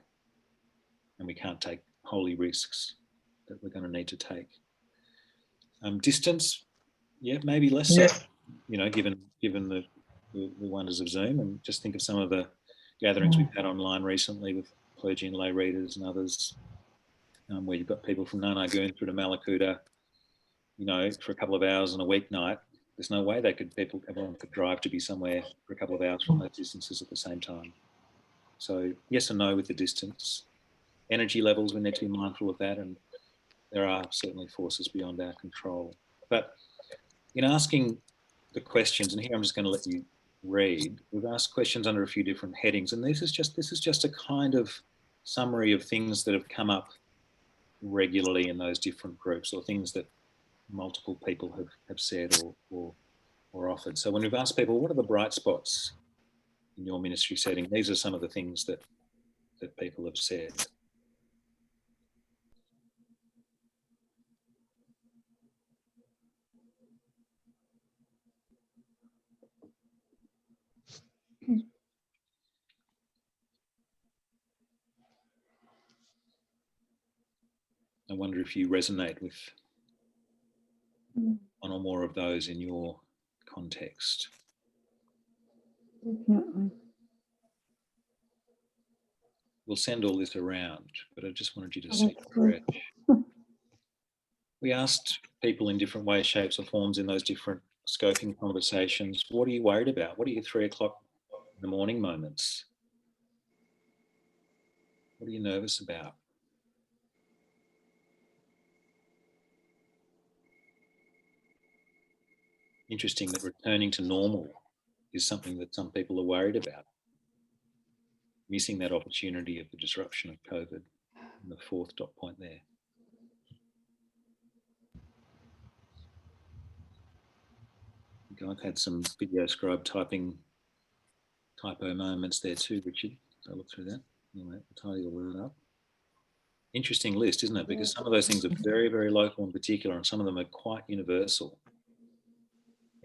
and we can't take holy risks that we're going to need to take. Distance, yeah, maybe less so, you know, given the wonders of Zoom, and just think of some of the gatherings we've had online recently with clergy and lay readers and others, where you've got people from Nanagoon through to Malakuta, you know, for a couple of hours on a weeknight. There's no way everyone could drive to be somewhere for a couple of hours from those distances at the same time. So yes and no with the distance. Energy levels, we need to be mindful of that, and there are certainly forces beyond our control. But in asking the questions, and here I'm just going to let you read, we've asked questions under a few different headings, and this is just a kind of summary of things that have come up regularly in those different groups, or things that multiple people have said or offered. So when we've asked people, what are the bright spots in your ministry setting, these are some of the things that people have said. I wonder if you resonate with one or more of those in your context. Definitely. We'll send all this around, but I just wanted you to see it fresh. We asked people in different ways, shapes or forms in those different scoping conversations, what are you worried about? What are your 3 o'clock in the morning moments? What are you nervous about? Interesting that returning to normal is something that some people are worried about. Missing that opportunity of the disruption of COVID, and the fourth dot point there. I think I've had some video scribe typo moments there too, Richard. So I'll look through that. Anyway, I'll tidy all that up. Interesting list, isn't it? Because some of those things are very, very local and particular, and some of them are quite universal.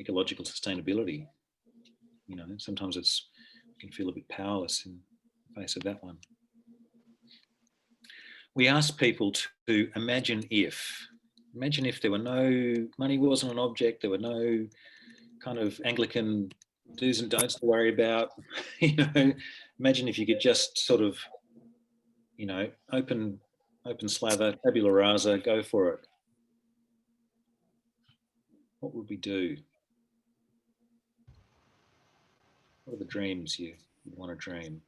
Ecological sustainability, you know, sometimes you can feel a bit powerless in the face of that one. We asked people to imagine if there were no, money wasn't an object, there were no kind of Anglican do's and don'ts to worry about, you know, imagine if you could just sort of, you know, open slather, tabula rasa, go for it. What would we do? What are the dreams you want to dream?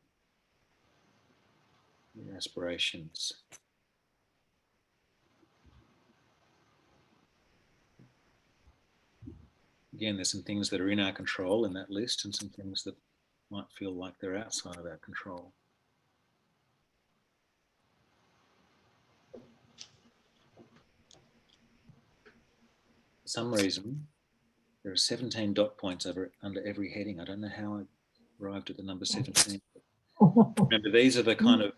Your aspirations. Again, there's some things that are in our control in that list and some things that might feel like they're outside of our control. For some reason, there are 17 dot points under every heading. I don't know how I arrived at the number 17. Remember, these are the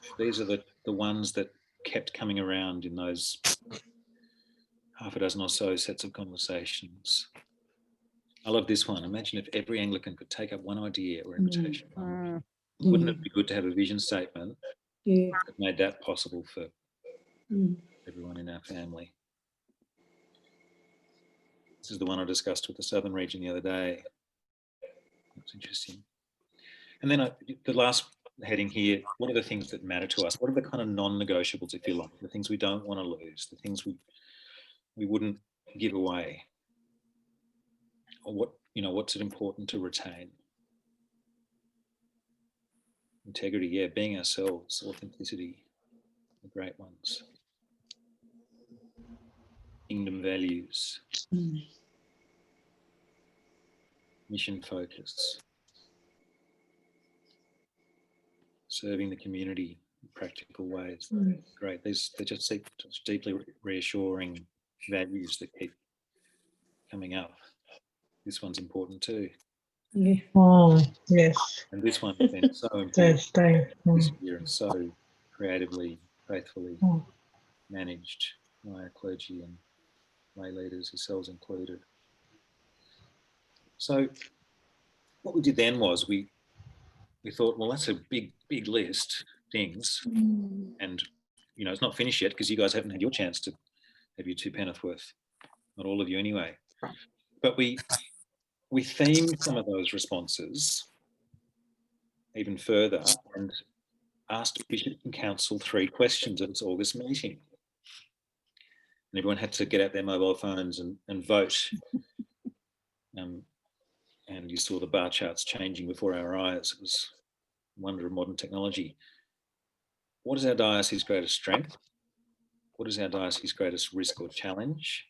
ones that kept coming around in those half a dozen or so sets of conversations. I love this one. Imagine if every Anglican could take up one idea or invitation. Wouldn't it be good to have a vision statement that made that possible for everyone in our family? This is the one I discussed with the Southern region the other day. That's interesting. And then the last heading here, what are the things that matter to us? What are the kind of non-negotiables, if you like, the things we don't want to lose, the things we wouldn't give away? Or what's it important to retain? Integrity, yeah, being ourselves, authenticity, the great ones. Kingdom values. Mission focus. Serving the community in practical ways. Great. They're just deeply reassuring values that keep coming up. This one's important too. Yes. And this one's been so important this year and so creatively, faithfully managed by our clergy and lay leaders, yourselves included. So what we did then was we thought, well, that's a big list of things. And, you know, it's not finished yet because you guys haven't had your chance to have your 2 penneth worth. Not all of you anyway. But we themed some of those responses even further and asked Bishop and Council 3 questions at its August meeting. And everyone had to get out their mobile phones and vote. And you saw the bar charts changing before our eyes. It was a wonder of modern technology. What is our diocese's greatest strength? What is our diocese's greatest risk or challenge?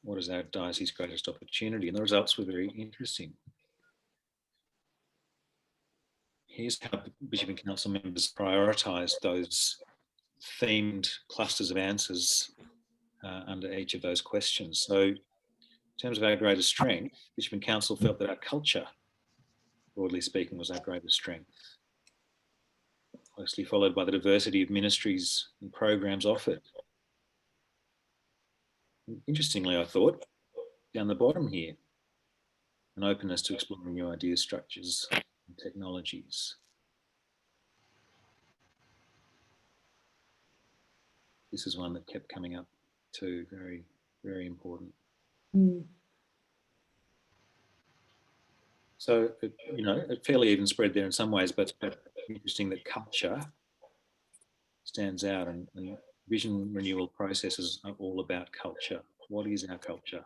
What is our diocese's greatest opportunity? And the results were very interesting. Here's how Bishop and Council members prioritised those themed clusters of answers under each of those questions. So in terms of our greatest strength, Bishop and Council felt that our culture, broadly speaking, was our greatest strength, closely followed by the diversity of ministries and programs offered. Interestingly, I thought, down the bottom here, an openness to exploring new ideas, structures, and technologies. This is one that kept coming up too, very, very important. So, it fairly even spread there in some ways, but interesting that culture stands out, and vision renewal processes are all about culture. What is our culture?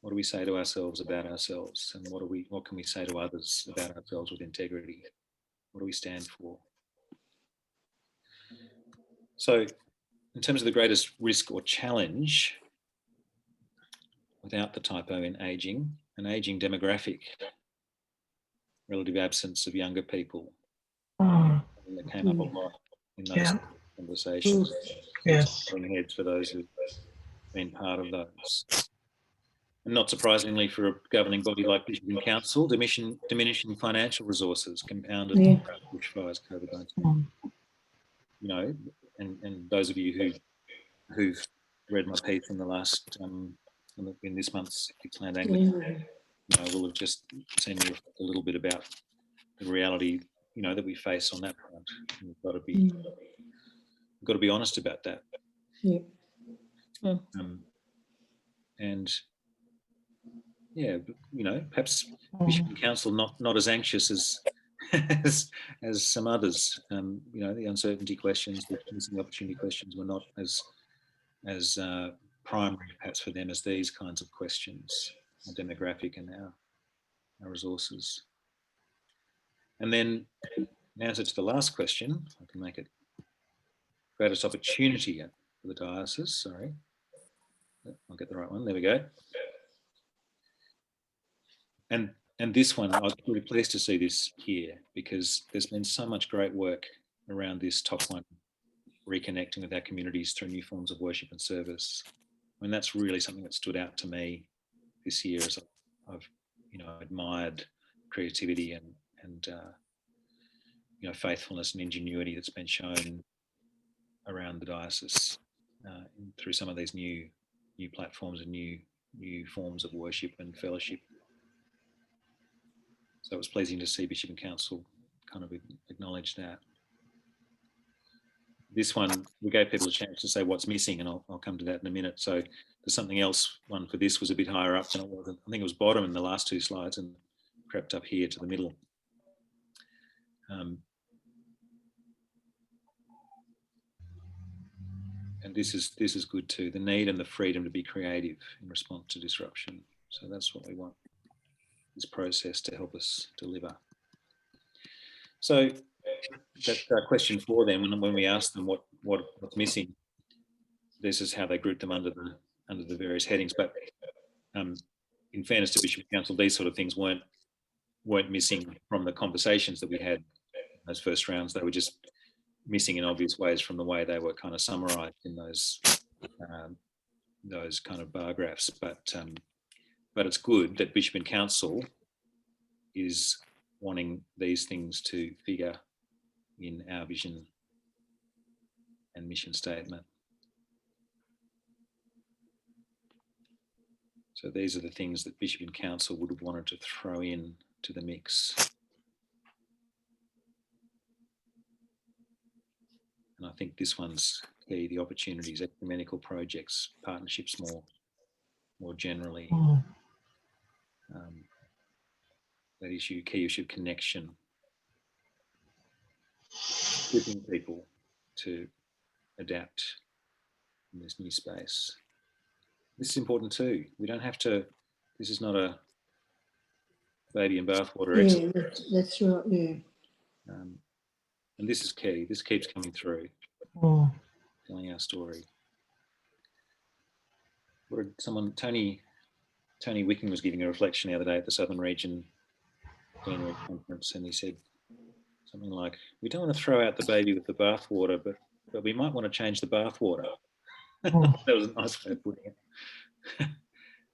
What do we say to ourselves about ourselves? And what can we say to others about ourselves with integrity? What do we stand for? So in terms of the greatest risk or challenge, without the typo in ageing, an ageing demographic, relative absence of younger people, Mm. that came up a lot in those Yeah. conversations. Yes. Nodding heads for those who've been part of those. And not surprisingly for a governing body like Bishop and Council, diminishing financial resources compounded Yeah. bushfires, COVID-19. Mm. You know, and those of you who've read my piece in the last in this month's Gippsland Anglican, Yeah. you know, will have just seen me reflect a little bit about the reality, you know, that we face on that front. And we've got to be honest about that. Yeah. And yeah, you know, perhaps Bishop and Council not as anxious as as some others. You know, the uncertainty questions, the missing opportunity questions were not as primary perhaps for them as these kinds of questions, our demographic and our resources. And then in answer to the last question, I can make it greatest opportunity for the diocese, sorry. I'll get the right one, there we go. And this one, I was really pleased to see this here because there's been so much great work around this top one, reconnecting with our communities through new forms of worship and service. I mean, that's really something that stood out to me this year as I've you know, admired creativity and you know, faithfulness and ingenuity that's been shown around the diocese through some of these new platforms and new forms of worship and fellowship. So it was pleasing to see Bishop and Council kind of acknowledge that. This one, we gave people a chance to say what's missing, and I'll come to that in a minute. So there's something else. One for this was a bit higher up than it was. I think it was bottom in the last two slides and crept up here to the middle. And this is good too. The need and the freedom to be creative in response to disruption. So that's what we want this process to help us deliver. So that question 4 then, when we asked them what's missing, this is how they grouped them under the various headings. But in fairness to Bishop Council, these sort of things weren't missing from the conversations that we had in those first rounds. They were just missing in obvious ways from the way they were kind of summarised in those kind of bar graphs. But it's good that Bishop and Council is wanting these things to figure in our vision and mission statement. So these are the things that Bishop and Council would have wanted to throw in to the mix. And I think this one's key, the opportunities, ecumenical projects, partnerships more generally. That issue, key issue of connection, equipping people to adapt in this new space. This is important too. We don't have to, this is not a baby and bathwater exercise. That's right, yeah. And this is key. This keeps coming through, telling our story. Tony Wicking was giving a reflection the other day at the Southern Region Plenary Conference, and he said something like, we don't want to throw out the baby with the bathwater, but we might want to change the bathwater. That was a nice way of putting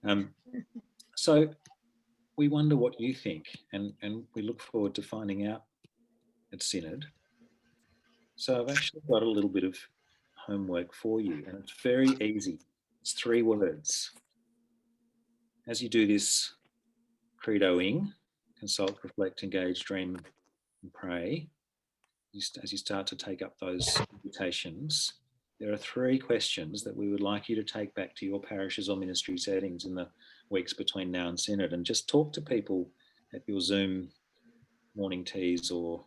it. So we wonder what you think, and we look forward to finding out at Synod. So I've actually got a little bit of homework for you, and it's very easy. It's 3 words. As you do this credoing, consult, reflect, engage, dream, and pray, as you start to take up those invitations, there are 3 questions that we would like you to take back to your parishes or ministry settings in the weeks between now and Synod, and just talk to people at your Zoom morning teas or,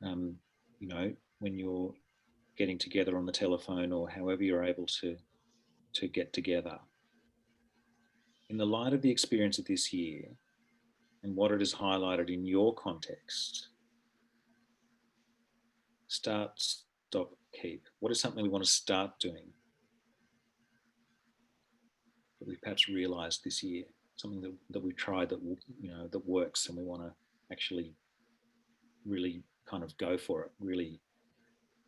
you know, when you're getting together on the telephone or however you're able to get together. In the light of the experience of this year and what it has highlighted in your context, stop, keep? What is something we want to start doing that we perhaps realised this year? Something that we've tried that, you know, that works, and we want to actually really kind of go for it, really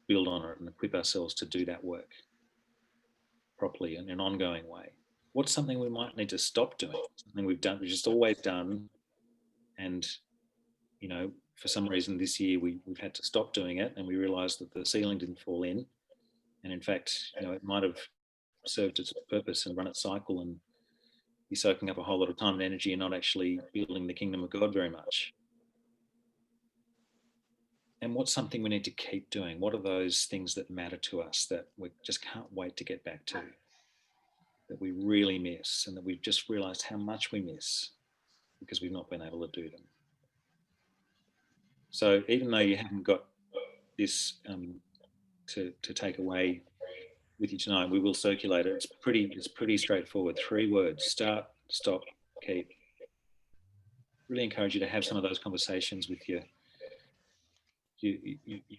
build on it and equip ourselves to do that work properly in an ongoing way. What's something we might need to stop doing? Something we've just always done, and, you know, for some reason this year we've had to stop doing it, and we realised that the ceiling didn't fall in, and in fact, you know, it might have served its purpose and run its cycle and be soaking up a whole lot of time and energy and not actually building the kingdom of God very much. And what's something we need to keep doing? What are those things that matter to us that we just can't wait to get back to, that we really miss, and that we've just realised how much we miss because we've not been able to do them? So even though you haven't got this to take away with you tonight, we will circulate it. It's pretty straightforward. 3 words: start, stop, keep. Really encourage you to have some of those conversations with your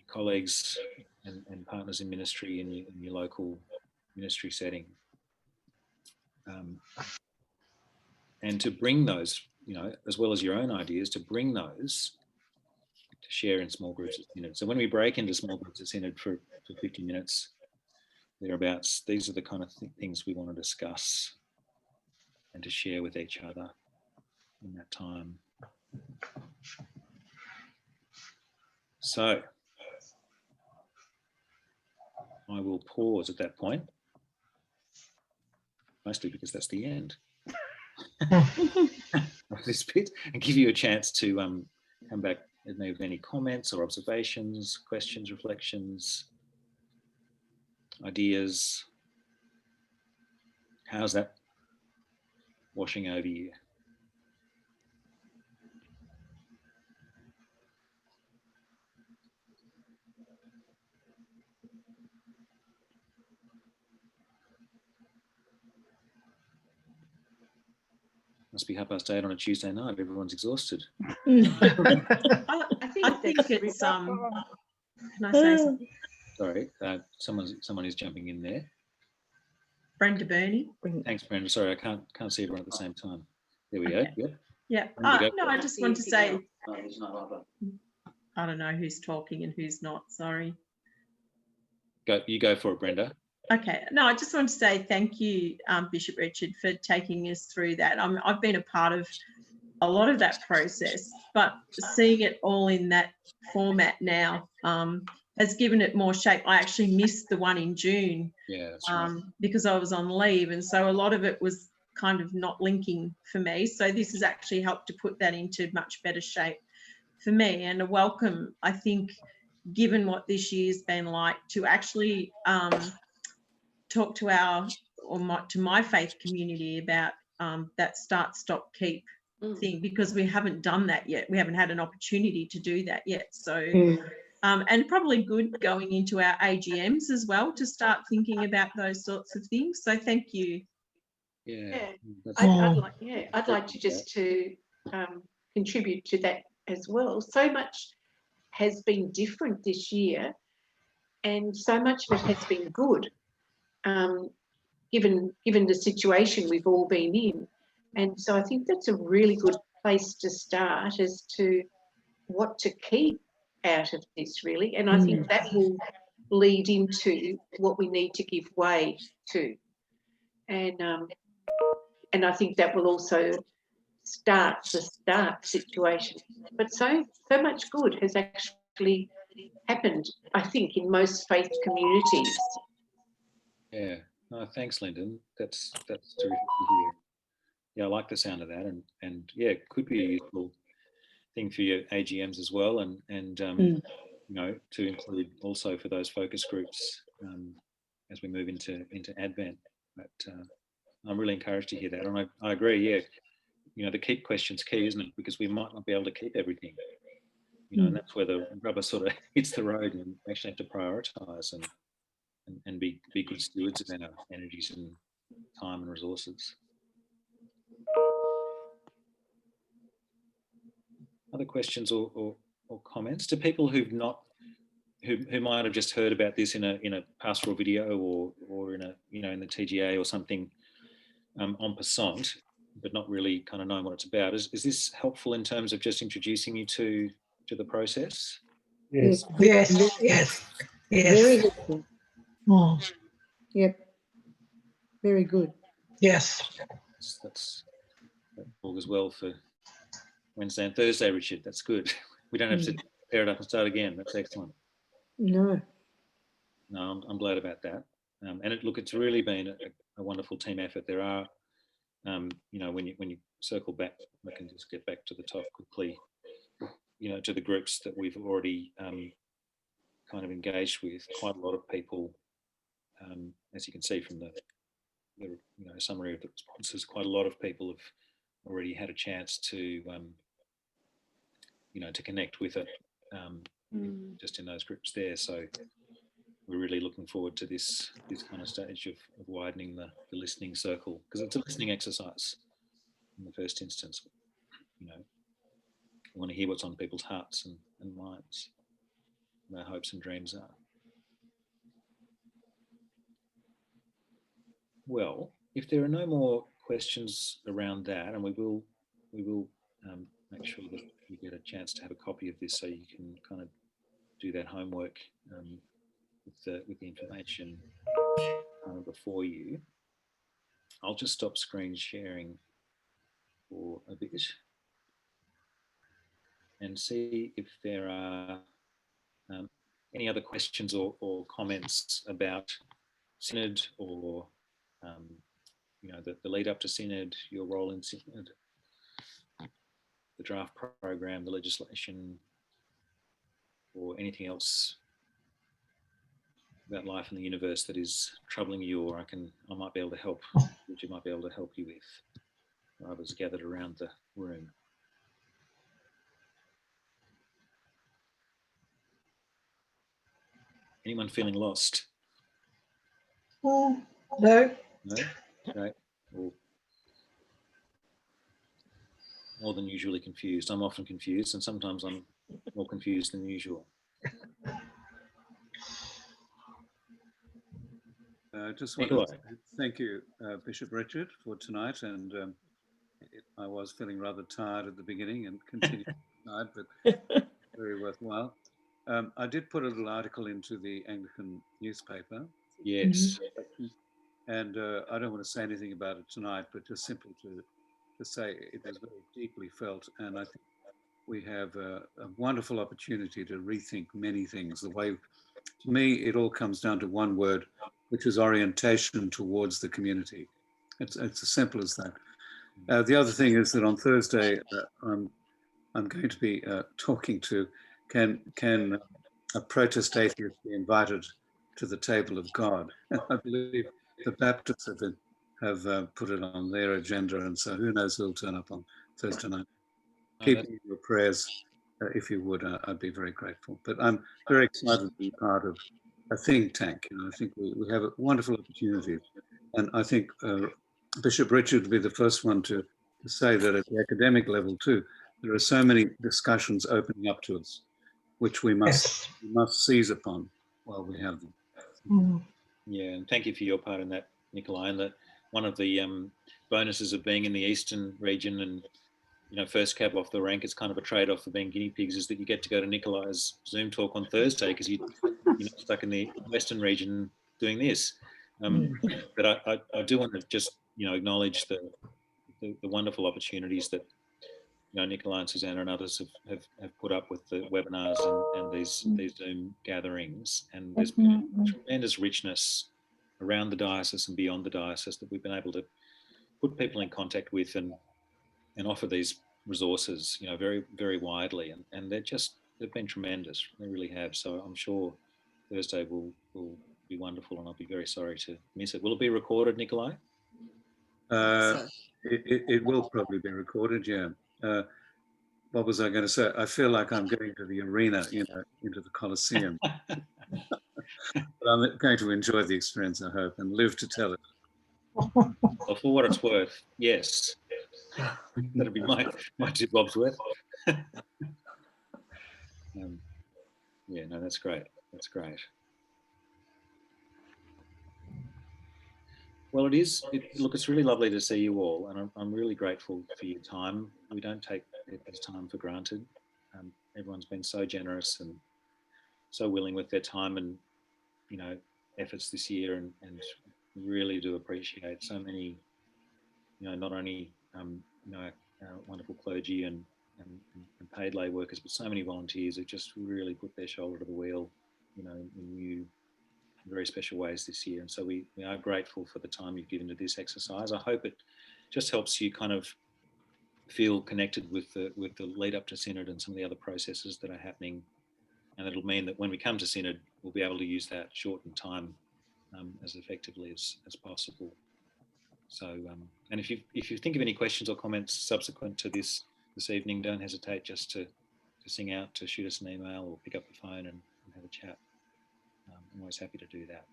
colleagues and partners in ministry in your local ministry setting, and to bring those, you know, as well as your own ideas, to bring those to share in small groups at Synod. So when we break into small groups at Synod for 50 minutes, thereabouts, these are the kind of things we want to discuss and to share with each other in that time. So I will pause at that point, mostly because that's the end of this bit, and give you a chance to come back with me with any comments or observations, questions, reflections, ideas. How's that washing over you? Must be 8:30 on a Tuesday night. Everyone's exhausted. I think it's can I say something? Sorry, someone is jumping in there. Brenda Burney. Thanks, Brenda. Sorry, I can't see everyone at the same time. There we Okay. go. Yep. Yeah. Brenda, No, I just want to say No, there's no other. I don't know who's talking and who's not. Sorry. You go for it, Brenda. Okay. No, I just want to say thank you, Bishop Richard, for taking us through that. I've been a part of a lot of that process, but seeing it all in that format now has given it more shape. I actually missed the one in June, Yeah, that's right. because I was on leave, and so a lot of it was kind of not linking for me. So this has actually helped to put that into much better shape for me, and a welcome, I think, given what this year's been like, to actually talk to my faith community about that start, stop, keep thing, because we haven't done that yet. We haven't had an opportunity to do that yet. So, and probably good going into our AGMs as well to start thinking about those sorts of things. So thank you. Yeah. I'd like to just to contribute to that as well. So much has been different this year, and so much of it has been good, given the situation we've all been in. And so I think that's a really good place to start as to what to keep out of this, really. And I think that will lead into what we need to give way to. And I think that will also start the start situation. But so much good has actually happened, I think, in most faith communities. Yeah. No, thanks, Lyndon. That's terrific to hear. Yeah, I like the sound of that, and yeah, it could be a useful thing for your AGMs as well, and you know, to include also for those focus groups as we move into Advent. But I'm really encouraged to hear that, and I agree. Yeah, you know, the keep question's key, isn't it? Because we might not be able to keep everything. You know, and that's where the rubber sort of hits the road, and we actually have to prioritise and be good stewards of our energies and time and resources. Other questions or comments to people who've not who might have just heard about this in a pastoral video or in a in the TGA or something en passant, but not really kind of knowing what it's about. Is this helpful in terms of just introducing you to the process? Yes. Yes. Yes. Very Yes. helpful. Mm. Yep. Very good. Yes. That augurs well for Wednesday and Thursday, Richard. That's good. We don't have to pair it up and start again. That's excellent. No. No, I'm glad about that. And it's really been a wonderful team effort. There are, when you circle back, I can just get back to the top quickly, to the groups that we've already kind of engaged with. Quite a lot of people, as you can see from the summary of the responses, quite a lot of people have already had a chance to, to connect with it, just in those groups there. So we're really looking forward to this kind of stage of widening the listening circle, because it's a listening exercise in the first instance. We want to hear what's on people's hearts and minds, and their hopes and dreams are. Well, if there are no more questions around that, and we will make sure that you get a chance to have a copy of this, so you can kind of do that homework with the information before you. I'll just stop screen sharing for a bit and see if there are any other questions or comments about Synod, or the lead up to Synod, your role in Synod, the draft program, the legislation, or anything else about life in the universe that is troubling you, or I might be able to help, which you might be able to help you with, others gathered around the room. Anyone feeling lost? No. No? Great. Or more than usually confused. I'm often confused, and sometimes I'm more confused than usual. Just want to thank you, Bishop Richard, for tonight. And I was feeling rather tired at the beginning and continued tonight, but very worthwhile. I did put a little article into the Anglican newspaper. Yes. And I don't want to say anything about it tonight, but just simply to say it was very deeply felt. And I think we have a wonderful opportunity to rethink many things. The way, to me, it all comes down to one word, which is orientation towards the community. It's as simple as that. The other thing is that on Thursday, I'm going to be talking to, can a protest atheist be invited to the table of God? And I believe the Baptists have put it on their agenda, and so who knows who'll turn up on Thursday night. Keep me in your prayers, if you would. I'd be very grateful. But I'm very excited to be part of a think tank. I think we have a wonderful opportunity, and I think Bishop Richard would be the first one to say that at the academic level too, there are so many discussions opening up to us, which we must seize upon while we have them. Yeah, and thank you for your part in that, Nikolai. And that one of the bonuses of being in the eastern region and first cab off the rank, is kind of a trade-off for being guinea pigs, is that you get to go to Nikolai's Zoom talk on Thursday, because you're stuck in the western region doing this. But I do want to just acknowledge the wonderful opportunities that Nikolai and Susanna and others have put up with the webinars and these Zoom gatherings. And there's been tremendous richness around the diocese and beyond the diocese that we've been able to put people in contact with and offer these resources, very, very widely. And they've been tremendous. They really have. So I'm sure Thursday will be wonderful, and I'll be very sorry to miss it. Will it be recorded, Nikolai? It will probably be recorded, yeah. What was I going to say? I feel like I'm going to the arena, into the Colosseum. But I'm going to enjoy the experience, I hope, and live to tell it. Well, for what it's worth, yes. That'll be my two bob's worth. Yeah, no, that's great. That's great. Well, look, it's really lovely to see you all, and I'm really grateful for your time. We don't take this time for granted. Everyone's been so generous and so willing with their time and, efforts this year, and really do appreciate so many, not only, our wonderful clergy and paid lay workers, but so many volunteers who just really put their shoulder to the wheel, in new, very special ways this year. And so we are grateful for the time you've given to this exercise. I hope it just helps you kind of feel connected with the lead up to Synod and some of the other processes that are happening. And it'll mean that when we come to Synod, we'll be able to use that shortened time as effectively as possible. So, and if you think of any questions or comments subsequent to this evening, don't hesitate just to sing out, to shoot us an email or pick up the phone and have a chat. I'm always happy to do that.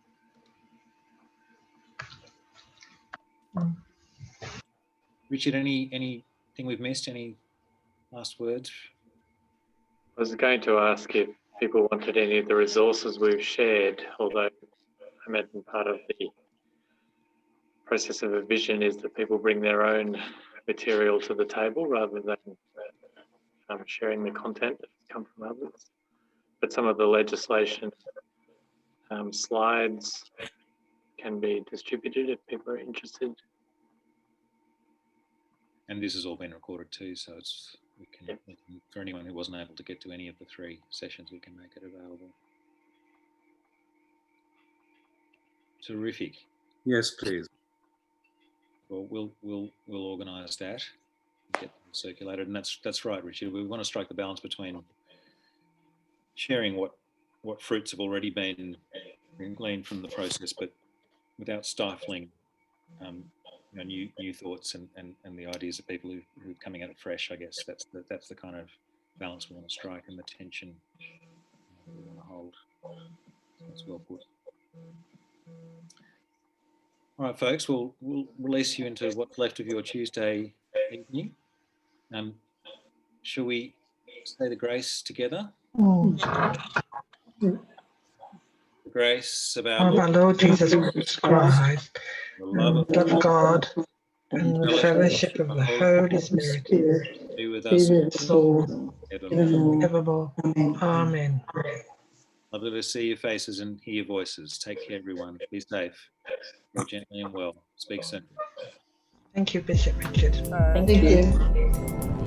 Richard, anything we've missed? Any last words? I was going to ask if people wanted any of the resources we've shared, although I imagine part of the process of a vision is that people bring their own material to the table rather than sharing the content that's come from others. But some of the legislation slides can be distributed if people are interested. And this has all been recorded too, so we can, for anyone who wasn't able to get to any of the 3 sessions, we can make it available. Terrific. Yes, please. Well, we'll organise that, get them circulated, and that's right, Richard. We want to strike the balance between sharing what fruits have already been gleaned from the process, but without stifling new thoughts and the ideas of people who are coming at it fresh. I guess that's the kind of balance we want to strike, and the tension we want to hold. So that's well put. All right, folks, we'll release you into what's left of your Tuesday evening. Shall we say the grace together? The grace of our Lord Jesus Christ, the love of of God, and the fellowship of the Holy Spirit be with us all evermore. evermore. Amen. Lovely to see your faces and hear your voices. Take care, everyone. Be safe. Go gently and well. Speak soon. Thank you, Bishop Richard. Thank you.